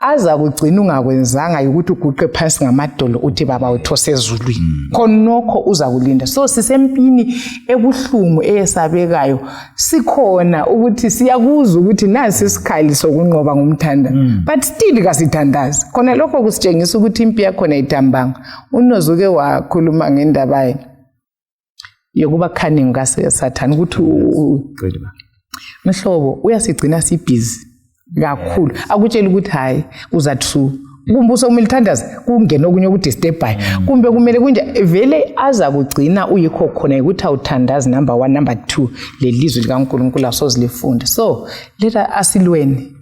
aza kugcina ungakwenzanga ukuthi uguqe phansi ngamadolo uthi baba uthose ezulwini khonokho uza kulinda. So sisempini ebuhlungu eyesabekayo sikhona ukuthi siyakuza ukuthi nasi isikhali sokunqoba ngumthanda but still kasithandazi khona lokho kusitshengisa ukuthi impi yakho ayidambanga. uNozuke wakhuluma ngendaba yokuba cunning kaSathane ukuthi mhlobo uyasigcina sibhizi kakhulu akutshela ukuthi hayi uzathu kumbuso umilithandazi kungena okunye ukudisturbayo kumbe kumele kunje vele aza kugcina uyikho khona ukuthi awuthandazi number 1 number 2 lelizwe likaNkulunkulu asozilifunda. So leta asilweni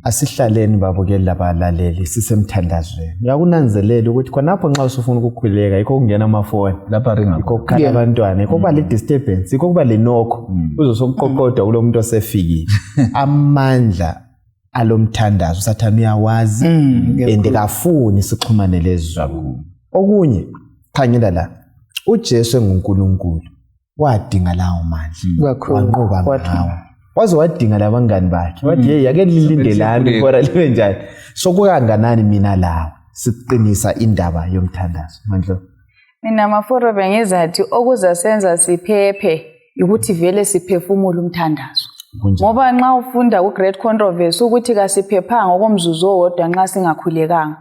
asihlaleni babukeli labalaleli sisemthandazweni. Uyakunanzelela ukuthi khonapho nxa usufuna ukukhuleka yikho kungena amafoni lapha ringa yikho kukhala abantwana yikho kuba le disturbance yikho kuba le nokho uzosokuqoqoda kulomuntu osefikile. Amandla alomthandazo uSathane uyawazi endekafuni sixhumane lezizwe. Okunye khanyela la uJesu enguNkulunkulu wadinga lawo mandla wanqoba ngawo waze wadinga labangani bakhe wathi hey ake lilindelani fora libe njani sokukanganani mina lawo siqinisa indaba yomthandazo mandla. Mina maforo bengizathi okuzasenza siphephe ukuthi vele siphefumule umthandazo. Ngoba nxa ufunda kuGreat Controversy ukuthi kasiphephanga okomzuzu owodwa nxa singakhulekanga.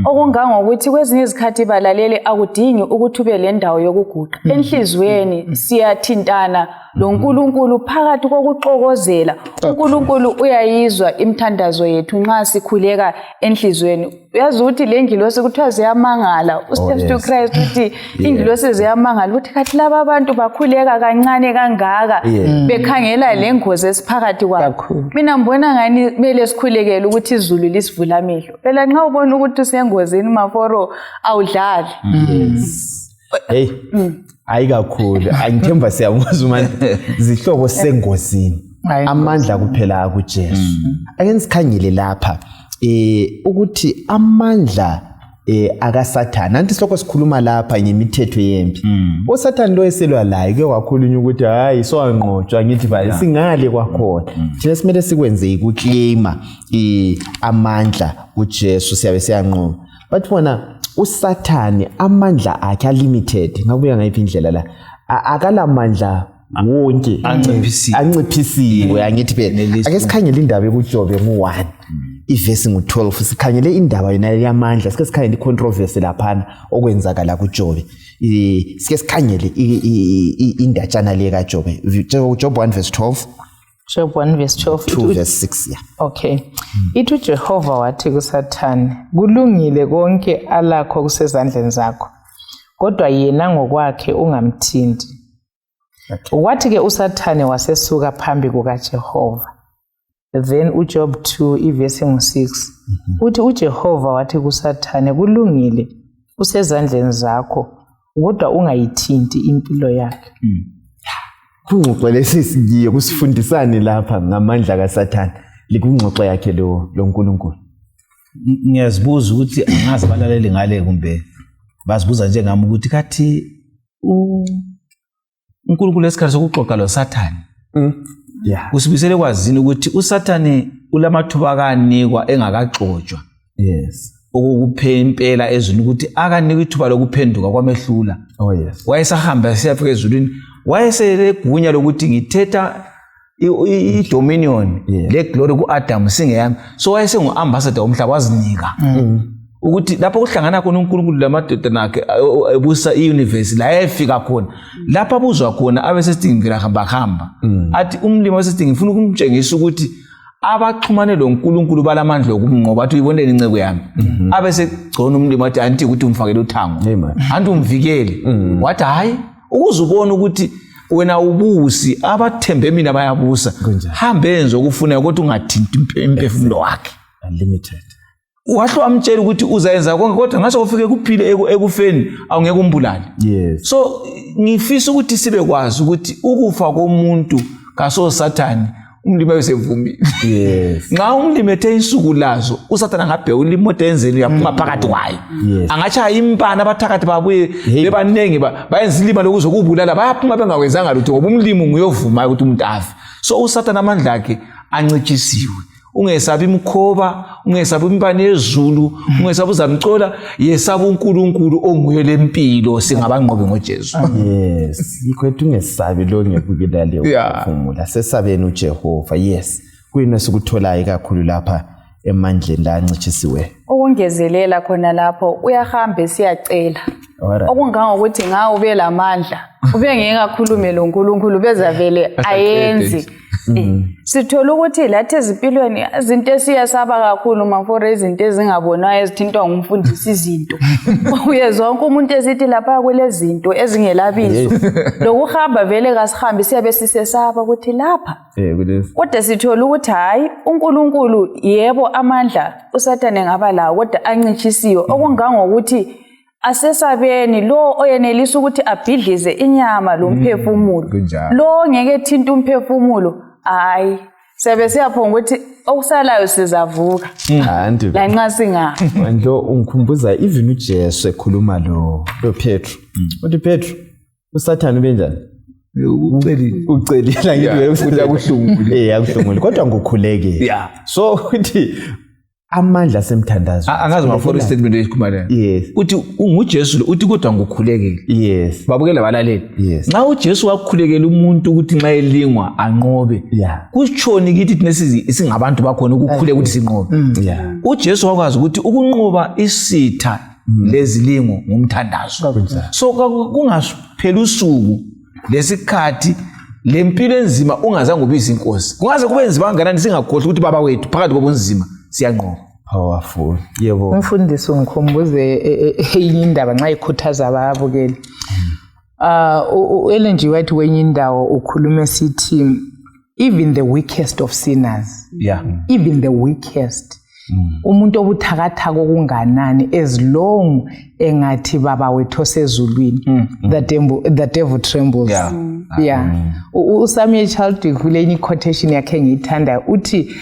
Okungangokuthi kwezinye izikhathi balalele akudingi ukuthi ube le ndawo yokuguqa. Enhlizweni siyathintana loNkulunkulu phakathi kokuxokozela. uNkulunkulu uyayizwa imthandazo yethu nxa sikhuleka enhlizweni. Uyazi ukuthi le ngilosi kuthiwa ziyamangala. uSteps to Christ uthi ingilosi ziyamangala ukuthi kathi laba abantu bakhuleka kancane kangaka bekhangela lengozi esiphakathi kwabo. Mina ngibona ngani kumele sikhulekele ukuthi izulu lisivula amehlo. Phela nxa ubona ukuthi usengozini maforo awudlali. Hey ayikakhulu angithemba siyamuzwa manje zihlobo sengozini amandla kuphela akuJesu. Ake sikhangele lapha ukuthi amandla akaSathane nanti silokho sikhuluma lapha ngemithetho yempi. uSathane lo eselwa laye ke wakhulunywa ukuthi hayi sowanqotshwa ngithi ba singale kwakhona thina simele sikwenze ukuclaima amandla kuJesu siyabe siyanqoba. But wona uSathane amandla akhe limited ngakubuya ngayiphi indlela la akalamandla wonke anciphisiwe angithi phela. Ake sikhangele indaba yokuJobe ngo1 ivesi ngo12 sikhangele indaba yona yamandla sike sikhangele icontroversy laphana okwenzakala kuJobe. Sike sikhangele indatshana le kaJobe Job 1 verse 12 Job 1 verse 12 2 verse 6 yeah. Okay. Ithi uJehova wathi kuSathane kulungile konke alakho kusezandleni zakho kodwa yena ngokwakhe ungamthinti. Wathi ke uSathane wasesuka phambi kukaJehova. Then uJob 2 ivesi ngo6 uthi uJehova wathi kuSathane kulungile usezandleni zakho kodwa ungayithinti impilo yakhe. Kungxoxo lesisigiye kusifundisane lapha ngamandla kaSathane likungxoxo yakhe lo nkulunkulu. Ngiyazibuza ukuthi angazi balaleli ngale kumbe bazibuza njengami ukuthi kathi uNkulunkulu lesikhathi sokuxoxa lo Sathane Yeah. Usibisele kwazini ukuthi uSathane ulamathuba kanikwa engakaxoxwa. Yes. Okukuphe impela ezweni ukuthi akanikwa ithuba lokuphenduka kwamehlula. Oh yes. Wayesahamba siyafika ezulwini wayeselegunya lokuthi ngithetha idominion le glory kuAdam singeyami. So wayesengu ambassador omhlaba wazinika. ukuthi lapho kuhlangana khona uNkulunkulu lamadodana akhe ebusa iuniverse la efika khona lapha abuzwa khona abesesidingi hamba athi umlimi wasesidingi ngifuna ukumtshengisa ukuthi abaxhumane loNkulunkulu balamandla okumnqoba athi uyibonele inceke yami abesegcona umlimi wathi anti ukuthi umfakele uthango anti umvikele wathi hayi ukuzubona ukuthi wena ubusi abathembe mina bayabusa hambe enze okufuna ukuthi ungathinti imphefumulo wakhe unlimited wahlo amtshela ukuthi uzayenza konke kodwa ngaso ufike kuphile ekufeni awungeke umbulale so ngifisa ukuthi sibe kwazi ukuthi ukufa komuntu kaso Sathane umlimi wesevumile nxa umlimi ethe insuku lazo uSathane angabhe ulimoto enzeni uyaphuma phakathi kwayo angachaya impana abathakathi babuye bebanengi bayenza ilima lokuzokubulala bayaphuma bengakwenzanga lutho ngoba umlimi nguyovuma ukuthi umuntu afe so uSathane amandla akhe ancitshisiwe ungesabi imkhoba ungesabi impane yezulu ungesabi uzamcola yesaba uNkulunkulu onguye lempilo singabanqobe ngoJesu ikwethu ungesabi lo ngekubulale ukuphumula sesabeni uJehova kuyini sikutholayo kakhulu lapha emandleni la ancitshisiwe ukungezelela khona lapho uyahamba esiyacela okungangokuthi ngawe ube lamandla ube ngeke kakhulume loNkulunkulu bezavele ayenze sithola ukuthi lathi ezipilweni izinto esiyasaba kakhulu mafore izinto ezingabonwayo ezithintwa ngumfundisi izinto uyezonke umuntu esithi lapha kulezi zinto ezingelabizo lokuhamba vele kasihambi siyabe sisesaba ukuthi lapha kodwa sithola ukuthi hayi uNkulunkulu yebo amandla uSathane ngaba lawo kodwa ancitshisiwe okungangokuthi asesabeni lo oyenelisa ukuthi abhidlize inyama lo mphefumulo lo ngeke ethinta umphefumulo hayi sebe siyaphonga ukuthi okusalayo sizavuka la nxa singa manje ungikhumbuza even uJesu ekhuluma lo Petru uthi Petru uSathane ubenjani ucelile ngithi ufunda kuhlungule akuhlungule kodwa ngokhuleke so uthi amandla semthandazo angazi ngafora statement esikhumana uthi unguJesu uthi kodwa ngokhulekele babukela balaleli nxa uJesu wakhulekela umuntu ukuthi nxa elingwa anqobe kushoni kithi thina singabantu bakhona ukukhuleka ukuthi sinqobe uJesu wakwazi ukuthi ukunqoba isitha lezilingo ngumthandazo so kungaphela usuku lesikhathi lempilo enzima ungazange ubiza inkosi kungaze kube nzima kangakanani singakhohlwa ukuthi baba wethu phakathi kobunzima siyanqoba powerful umfundisi ungikhumbuze enye indaba nxa ikhuthaza ababukeli uEllen G. White wenye indawo ukhuluma sithi even the weakest of sinners even the weakest umuntu obuthakathaka okunganani as long engathi baba wethu osezulwini the devil trembles uSamuel Chadwick kule quotation yakhe ngiyithanda uthi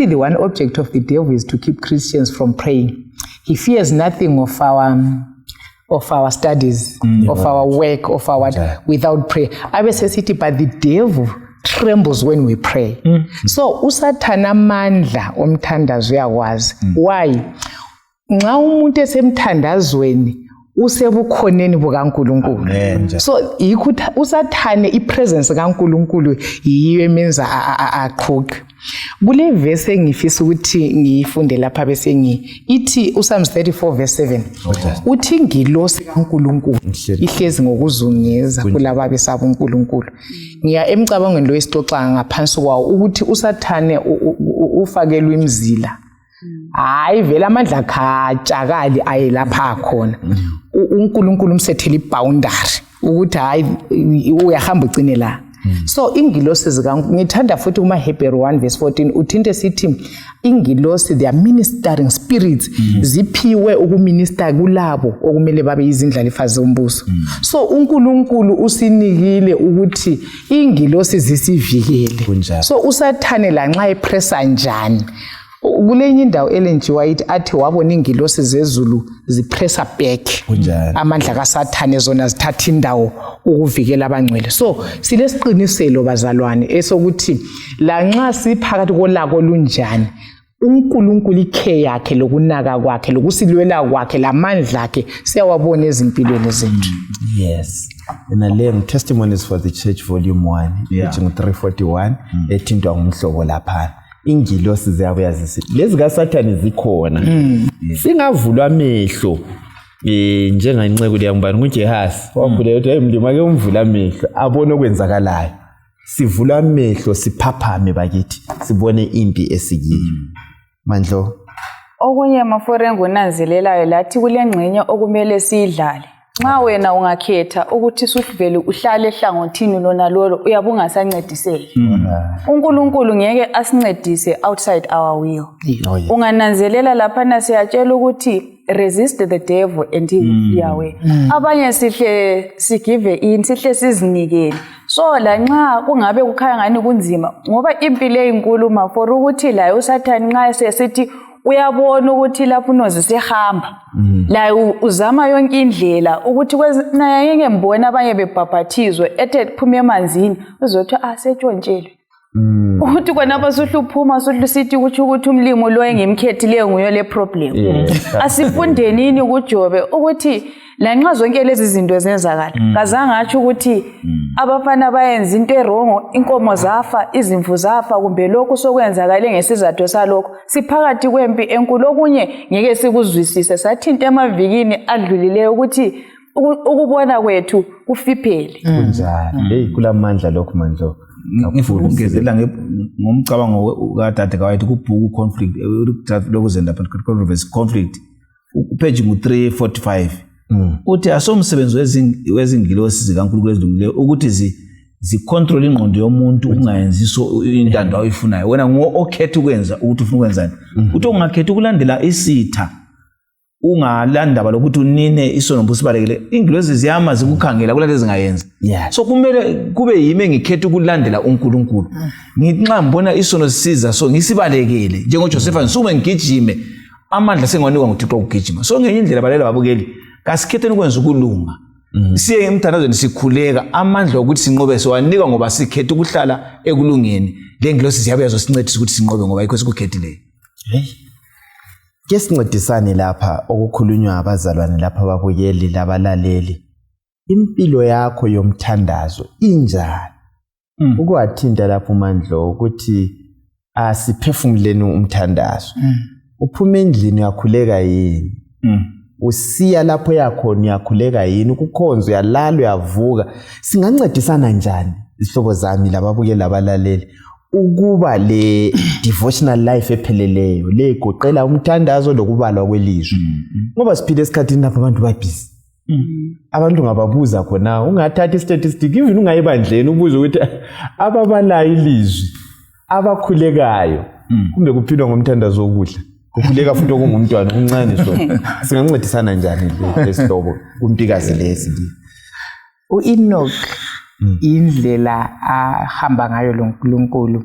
the one object of the devil is to keep Christians from praying. He fears nothing of our studies, of our work, of our without prayer. But the devil trembles when we pray. So uSathane amandla omthandazo uyakwazi. Why? Nxa umuntu esemthandazweni usebukhoneni bukaNkulunkulu. So uSathane ipresence kaNkulunkulu yiyo emenza aqhuqe. Kule verse engifisa ukuthi ngiyifunde lapha bese ithi uPsalms 34:7 uthi ingilosi kaNkulunkulu ihlezi ngokuzungeza kulabo besaba uNkulunkulu. Ngiya emcabangweni lo esixoxa ngaphansi kwawo ukuthi uSathane ufakelwe imzila hayi vele amandla khatshakali ayelapha khona uNkulunkulu umsethele iboundary ukuthi hayi uyahamba ucine la. So ingilosi ngithanda futhi kuma Hebrew 1:14 uthinte sithi ingilosi they are ministering spirits ziphiwe ukuminister kulabo okumele babe izindlalifa zombuso. So uNkulunkulu usinikile ukuthi ingilosi zisivikele. So uSathane la nxa epressa njani kulenye indawo Ellen G. White athi wabona ingilosi zezulu zipressa back amandla kaSathane zona zithatha indawo ukuvikela abangcwele. So silesiqiniselo bazalwane esokuthi la nxa siphakathi kolako lunjani uNkulunkulu ikhe yakhe lokunaka kwakhe lokusilwela kwakhe lamandla akhe siyawabona ezimpilweni zethu. Nale testimonies for the church volume 1 which 341 ethintwa ngumhlobo lapha ingilosi ziyabuya zisithi lezi kaSathane zikhona singavulwa amehlo njenganceku liyangibani nguJehasi wavula ukuthi mndima ke umvula amehlo abone okwenzakalayo sivula amehlo siphaphame bakithi sibone impi esikiyo Mandlo okunye Mafore ngunanzelelayo lathi kule ngxenye okumele siyidlale nxa wena ungakhetha ukuthi suvele uhlale ehlangothini lona lolo uyabe ungasancediseki uNkulunkulu ngeke asincedise outside our will ungananzelela lapha siyatshela ukuthi resist the devil and he will flee away abanye sihle sigive in sihle sizinikele so la nxa kungabe kukhaya ngani kunzima ngoba impilo eyinkulu Mafore ukuthi la uSathane nxa sesithi uyabona ukuthi lapho unozi sehamba la uzama yonke indlela ukuthi naye ngeke mbone abanye bebhabhathizwe ethe phuma emanzini uzothi asetshontshelwe ukuthi kona basuhluphuma suhlusithi ukuthi umlimo lo engimkhethileyo nguyo le problem asifundenini kuJobe ukuthi la nxa zonke lezi zinto zenzakala kazange athi ukuthi abafana bayenza into errong inkomo zafa izimvu zafa kumbe lokho sokwenzakala ngesizathu salokho siphakathi kwempi enkulu okunye ngeke sikuzwisise sathinta emavikini adlulileyo ukuthi ukubona kwethu kufiphele kunjani kulamandla lokho Mandlo ngifuna ukungezela ngomcabango kaDade kawayithi kubhuku conflict lokuzenda controversy conflict page 345 uthi asomsebenzi wezingilosi zikaNkulunkulu ezilungileyo ukuthi zicontrol ingqondo yomuntu ungayenziso intando ayifunayo wena okhetha ukwenza ukuthi ufuna ukwenzani uthi ungakhetha ukulandela isitha ungalandaba lokuthi unine isono busibalekile ingilosi ziyama zikukhangela kulezi zingayenza so kumele kube yimi ngikhetha ukulandela uNkulunkulu nginxa ngibona isono sisiza so ngisibalekele njengoJosepha ngisume ngigijime amandla sengiwanikwa nguThixo ukugijima so ngenye indlela balela babukeli kasikhetheni ukwenza ukulunga siye emthandazweni sikhuleka amandla ukuthi sinqobe siwanika ngoba sikhetha ukuhlala ekulungeni lengilosi ziyabuya zosincedisa ukuthi sinqobe ngoba yikho sikukhethileyo ke sincedisane lapha okukhulunywa abazalwane lapha ababukeli labalaleli impilo yakho yomthandazo injani ukwathinta lapho Mandlo ukuthi asiphefumuleni umthandazo uphuma endlini yakhuleka yini usiya lapho yakho niyakhuleka yini ukukhonza uyalala uyavuka singancedisana njani isihlobo zami lababukeli labalaleli ukuba le devotional life epheleleyo le igoqela umthandazo lokubalwa kwelizwi ngoba siphile esikhathini lapha abantu babhizi abantu ngababuza khona ungathatha istatistic even ungayibandleni ubuze ukuthi ababalayo ilizwi abakhulekayo kumbe kuphilwa ngomthandazo wokudla kukhuleka futhi okungumntwana uncane so singancedisana njani lesihlobo kumpikazi lesi uEnoch indlela ahamba ngayo loNkulunkulu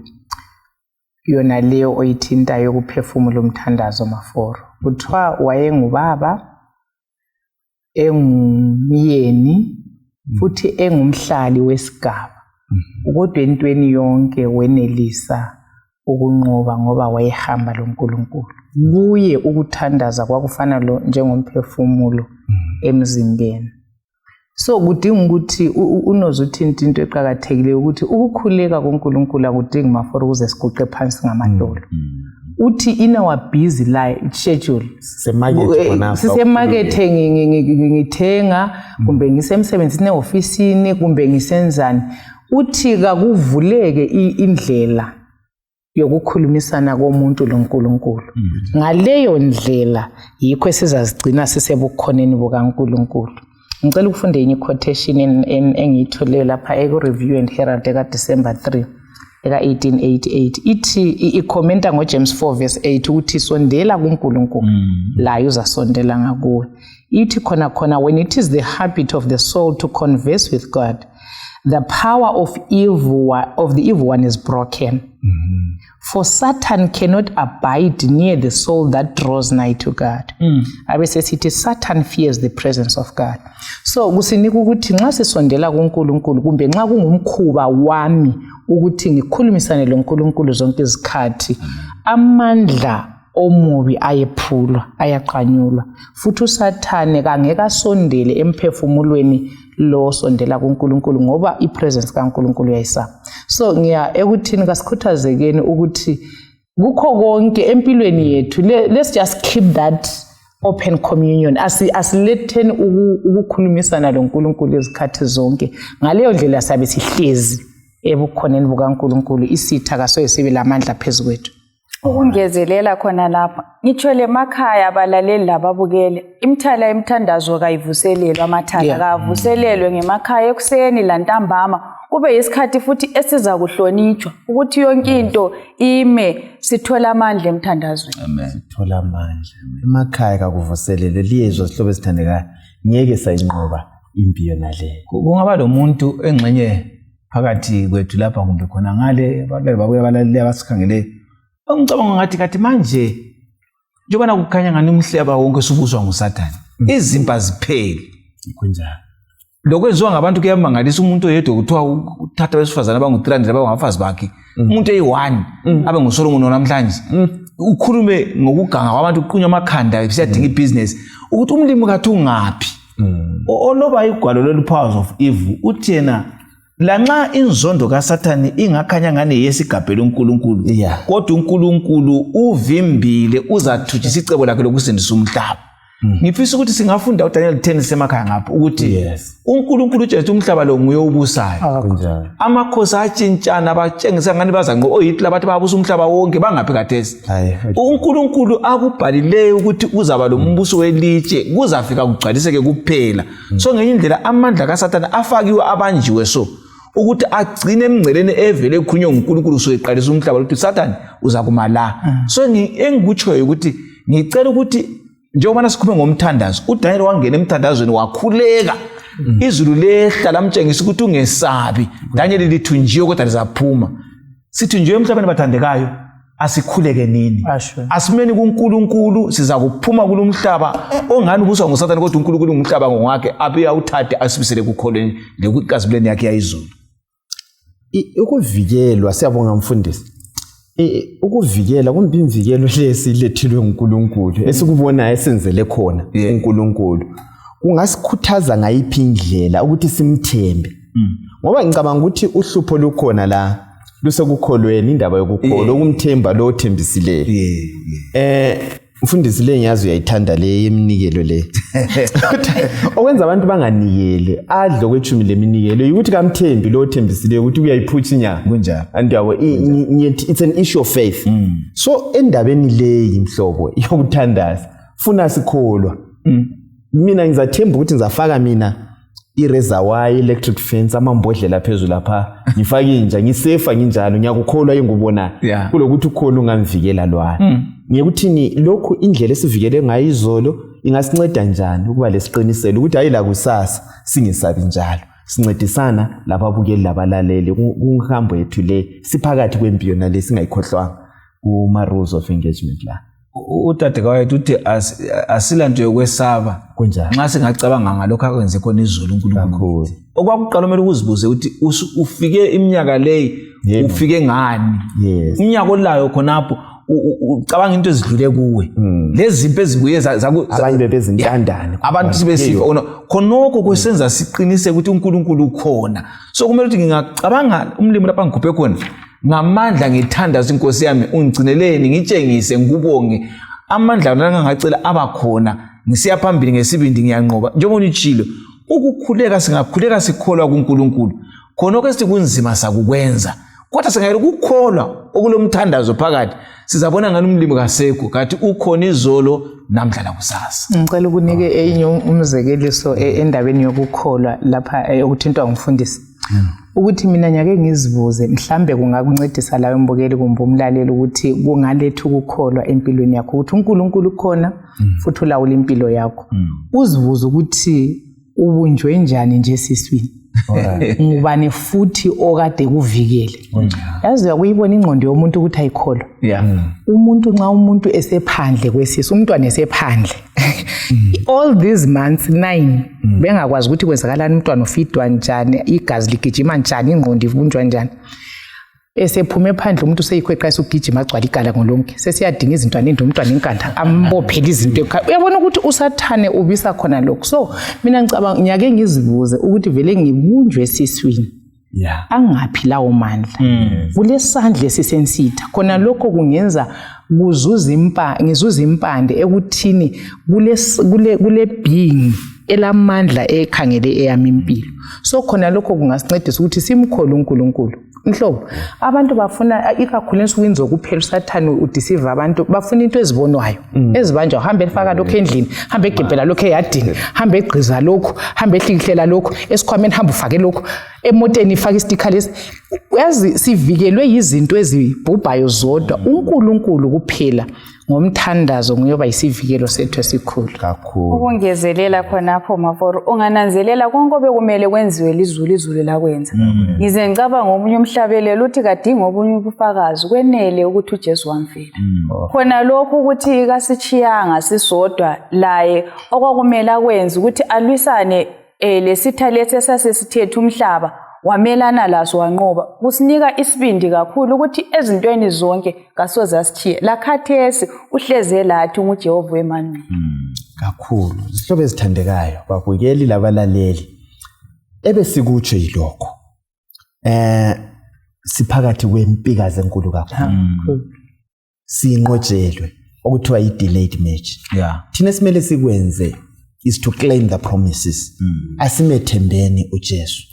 yona leyo oyithintayo ukuphefumula umthandazo Maforo kuthiwa wayengubaba engumyeni futhi engumhlali wesigaba kodwa entweni yonke wenelisa ukunqoba ngoba wayehamba loNkulunkulu kuye ukuthandaza kwakufana lo njengomphefumulo emzimbeni so kudinga ukuthi unozuthinta into eqhakathekile ukuthi ukukhuleka koNkulunkulu akudingi Maforo ukuze siguqe phansi ngamadolo uthi in our busy life schedule sisemarket ngithenga kumbe ngisemsebenzini eofisini kumbe ngisenzani uthi kakuvuleke indlela yokukhulumisana komuntu loNkulunkulu ngaleyo ndlela yikho esizazigcina sisebukhoneni bukaNkulunkulu ngicela ukufunde inye quotation engiyithole lapha eku-Review and Herald eka December 3 eka 1888 ithi ikhomenta ngoJames 4 verse 8 ukuthi sondela kuNkulunkulu la uzasondela ngakuwe ithi khona when it is the habit of the soul to converse with God the power of the evil one is broken for Satan cannot abide near the soul that draws nigh to God. Abesesithi Satan fears the presence of God. So kusinika ukuthi nxa sisondela kuNkulunkulu kumbe nxa kungumkhuba wami ukuthi ngikhulumisane loNkulunkulu zonke izikhathi amandla omubi ayephulwa ayaqanyulwa futhi uSathane kangeka asondele emphefumulweni lo sondela kuNkulunkulu ngoba ipresence kaNkulunkulu yayisapha so ngiya ekuthini kasikhuthazekeni ukuthi kukho konke empilweni yethu. Let's just keep that open communion. Asiletheni ukukhulumisana loNkulunkulu izikhathi zonke. Ngaleyo ndlela sabe sihlezi ebukhoneni bukaNkulunkulu, isitha kasoye sibe lamandla phezukwethu. Ukungezelela khona lapha ngitsho lemakhaya abalaleli lababukele imthala emthandazo kayivuselelwa amathala kavuselelwe ngemakhaya ekuseni lantambama kube isikhathi futhi esiza kuhlonitshwa ukuthi yonke into ime sithola amandla emthandazweni. Amen. Sithola amandla emakhaya kakuvuselelwe liyezwa sihlobo esithandekayo ngeke sayinqoba impi yona le. Kungaba lo muntu engxenye phakathi kwethu lapha kumbe khona ngale babuye abalaleli abasikhangele ngicabanga ngathi kathi manje njengoba kukhanya ngani umhlaba wonke subuswa nguSathane izimpa zipheli kunjalo lokwenziwa ngabantu kuyamangalisa umuntu oyedwa kuthiwa uthatha besifazana abangu300 abangabafazi bakhe umuntu eyi1 abe nguSolomon namhlanje ukhulume ngokuganga kwabantu kuqunywa amakhanda besiyadinga ibusiness ukuthi umlimi kathi ungaphi oloba igwalo lolu-powers of evil uthi yena lanxa inzondo kaSathane ingakhanya ngane yesigabhela uNkulunkulu kodwa uNkulunkulu uvimbile uzathujisa icebo lakhe lokusindisa umhlaba. Ngifisa ukuthi singafunda uDaniel 10 semakhaya ngapha ukuthi uNkulunkulu uJesu umhlaba lo nguye obusayo. Amakhosi atshintshana batshengisa ngani bazanqo oHitler bathi babusa umhlaba wonke bangaphi kathesi. uNkulunkulu akubhalileyo ukuthi uzaba lo mbuso welitshe kuzafika kugcwaliseke kuphela. So ngenye indlela amandla kaSathane afakiwe abanjiwe so ukuthi agcine emngceleni evele ekhulunywe uNkulunkulu so eqalisa umhlaba ukuthi Sathane uza kuma la. So engikutshoyo ukuthi ngicela ukuthi njengoba sikhulume ngomthandazo uDaniel wangena emthandazweni wakhuleka izulu lehla lamtshengisa ukuthi ungesabi Daniel lithunjiwe kodwa lizaphuma. Sithunjiwe emhlabeni bathandekayo asikhuleke nini asimeni kuNkulunkulu siza kuphuma kulomhlaba ongani ubuswa nguSathane kodwa uNkulunkulu ngumhlaba ngowakhe abe awuthathe asibisele kukholeni lekukazibuleni yakhe yayizulu. Ukuvikelwa siyabonga mfundisi. Ukuvikela kumbe imvikelo lesi lethilwe uNkulunkulu esikubona esenzele khona uNkulunkulu kungasikhuthaza ngayiphi indlela ukuthi simthembe ngoba ngicabanga ukuthi uhlupho lukhona la lusekukholweni indaba yokukholwa ukumthemba lo othembisileyo. Mfundisi le ngiyazi uyayithanda le yeminikelo le okwenza abantu banganikele adlo kwethumi leminikelo ukuthi kamthembi lo othembisileyo ukuthi uyayiphutha inyanga kunjalo andiyawo it's an issue of faith. So endabeni leyi mhlobo yokuthandaza funa sikholwa mina ngizathemba ukuthi ngizafaka mina ireservoir electric fence amambodlela phezulu lapha ngifaka inja ngisefa nginjalo ngiyakukholwa engubona kulokuthi ukhona ungamvikela lwana. Ngiyekuthini lokhu indlela esivikele ngayo izolo ingasinceda njani ukuba lesiqiniselo ukuthi hayi la kusasa singesabi njalo sincedisana lababukeli labalaleli kungihambo yethu le siphakathi kwempi yona le singayikhohlwanga kuma rules of engagement la. Utade kwethu uthi asilanto yokwesaba kunjani nxa singacabanga ngalokho akwenze khona izolo uNkulunkulu. Okwakuqala kumele uzibuze ukuthi ufike iminyaka le ufike ngani iminyaka olayo khonapho ucabanga into ezidlule kuwe lezi zinto ezibuye abanye bebezintandane abantu sibesifa khonoko kwesenza siqinise ukuthi uNkulunkulu ukhona. So kumele ukuthi ngingacabanga umlimi lapha ngikhuphe khona ngamandla ngithandaza inkosi yami ungigcineleni ngitshengise ngikubonge amandla ngangacela abakhona ngisiya phambili ngesibindi ngiyanqoba njengoba nitshilo ukukhuleka singakhuleka sikholwa kuNkulunkulu khonoko esithi kunzima sakukwenza kodwa singayile ukukholwa okulomthandazo phakathi sizabona ngani umlimi kasekho kathi ukhona izolo namhla lakusasa. Ngicela ukunike enye umzekeliso endabeni yokukholwa lapha ukuthintwa ngumfundisi ukuthi mina nyake ngizibuze mhlambe kungakuncedisa lawe mbukeli kumbe umlaleli ukuthi kungaletha ukukholwa empilweni yakho ukuthi uNkulunkulu khona futhi ulawula impilo yakho. Uzibuze ukuthi ubunjwe njani nje siswini ngubani futhi okade kuvikele. Yazi uyakuyibona ingqondo yomuntu ukuthi ayikholwa. Umuntu nxa umuntu esephandle kwesisu umntwana esephandle all these months 9 bengakwazi ukuthi kwenzakalani umntwana ufidwa njani igazi ligijima njani ingqondo ivunjwa njani esephume phandle umuntu seyikhweqasa ugijima agcwala igala ngolonke sesiyadinga izintwana into umntwana inkanda ambophela izinto ekhaya. Uyabona ukuthi uSathane ubisa khona lokho. So mina ngicabanga nyake ngizibuze ukuthi vele ngibunjwe esiswini Yeah. angaphi lawo mandla kulesandla esisensitha khona lokho kungenza ngizuza impande ekuthini kule being elamandla ekhangele eyami impilo. So khona lokho kungasincedisa ukuthi simkhole uNkulunkulu. Mhlobo, abantu bafuna ikakhulu ensukwini zokuphela uSathane udeceive abantu, bafuna into ezibonwayo, ezibanjwa, hamba efaka lokho endlini, hamba egebhela lokho eyadini, hamba egqiza lokho, hamba ehlikihlela lokho, esikhwameni hamba ufake lokho, emoteni ifaka istika lesi. Yazi sivikelwe izinto ezibhubhayo zodwa, uNkulunkulu kuphela ngomthandazo ngoba isivikelo sethu esikhulu kakhulu. Ukungezelela khonapho Maforo, ungananzelela konke obekumele kwenziwe lizulu lakwenza. Ngize ngicabanga ngomunye umhlabelelo uthi kadinga obunye ubufakazi kwenele ukuthi uJesu wamfela. Khona lokho ukuthi kasichiyanga sisodwa laye okwakumele akwenza ukuthi alwisane lesitha lethi esasesithethe umhlaba wamelana laso wanqoba. Kusinika isibindi kakhulu ukuthi ezintweni zonke kasoze asithiye. Lakhathesi uhleze lathi uJehova weManqi. Kakhulu. Sihlobo ezithandekayo babukeli labalaleli. Ebesikutsho yilokho. Siphakathi kwempikazi enkulu kakhulu. Sinqotshelwe okuthiwa i-delayed marriage. Yeah. Thina simele sikwenze is to claim the promises. Asimethembeni uJesu.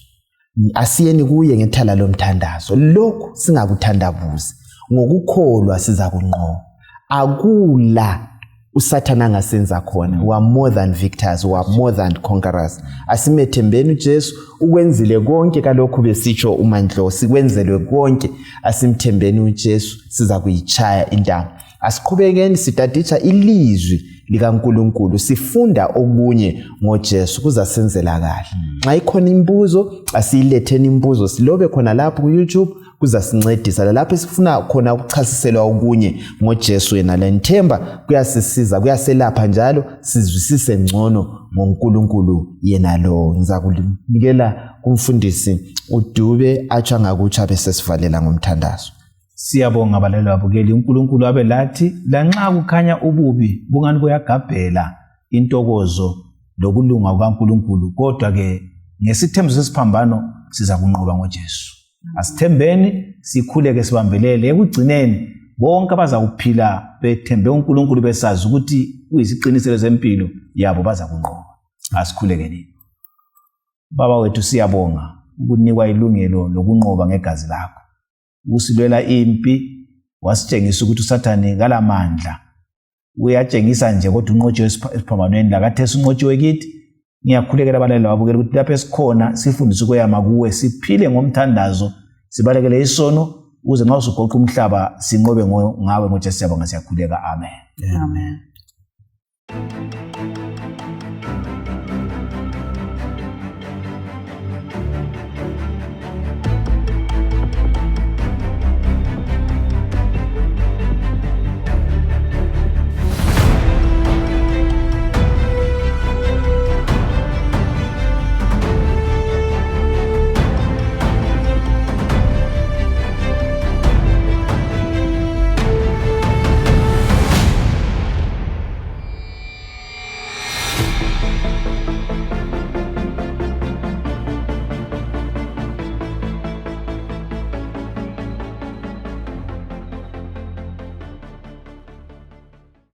Asiyeni kuye ngethala lomthandazo. Lokho singakuthandabuzi. Ngokukholwa siza kunqoba. Akula uSathane angasenza khona. We are more than victors, we are more than conquerors. Asimethembeni uJesu ukwenzile konke kalokho besitsho uMandlo, sikwenzelwe konke. Asimthembeni uJesu siza kuyichaya intamo. Asiqhubekeni sitaditsha ilizwi likaNkulunkulu, sifunda okunye ngoJesu kuzasenzela kahle. Nxa ikhona imibuzo asiyiletheni imibuzo, silobe khona lapho ku YouTube kuzasincedisa. Lapho sifuna khona ukuchasiselwa okunye ngoJesu yena lenthemba kuyasisiza, kuyaselapha njalo sizwisise ngcono ngoNkulunkulu yena lo. Ngiza kunikela kumfundisi uDube atsha ngakutsha bese sivalela ngomthandazo. Siyabonga abalelo babukeli, uNkulunkulu abe lathi lanxa kukhanya ububi bungani kuyagabhela intokozo lokulunga kukaNkulunkulu, kodwa ke ngesithembiso sesiphambano siza kunqoba ngoJesu. Asithembeni sikhuleke sibambelele ekugcineni bonke abaza kuphila bethembe uNkulunkulu besazi ukuthi uyisiqiniselo sempilo yabo baza kunqoba. Asikhulekeni. Baba wethu siyabonga ukunikwa ilungelo lokunqoba ngegazi lakho. Usilwela impi, wasitshengisa ukuthi uSathane kalamandla. Uyatshengisa nje kodwa unqotshiwe esiphambanweni lakathesi unqotshiwe kithi. Ngiyakhulekela abalali babukela ukuthi lapho esikhona sifundise ukuyama kuwe, siphile ngomthandazo, sibalekele isono ukuze nxa usugoqa umhlaba sinqobe ngawe ngoJesu siyabonga siyakhuleka. Amen. Amen.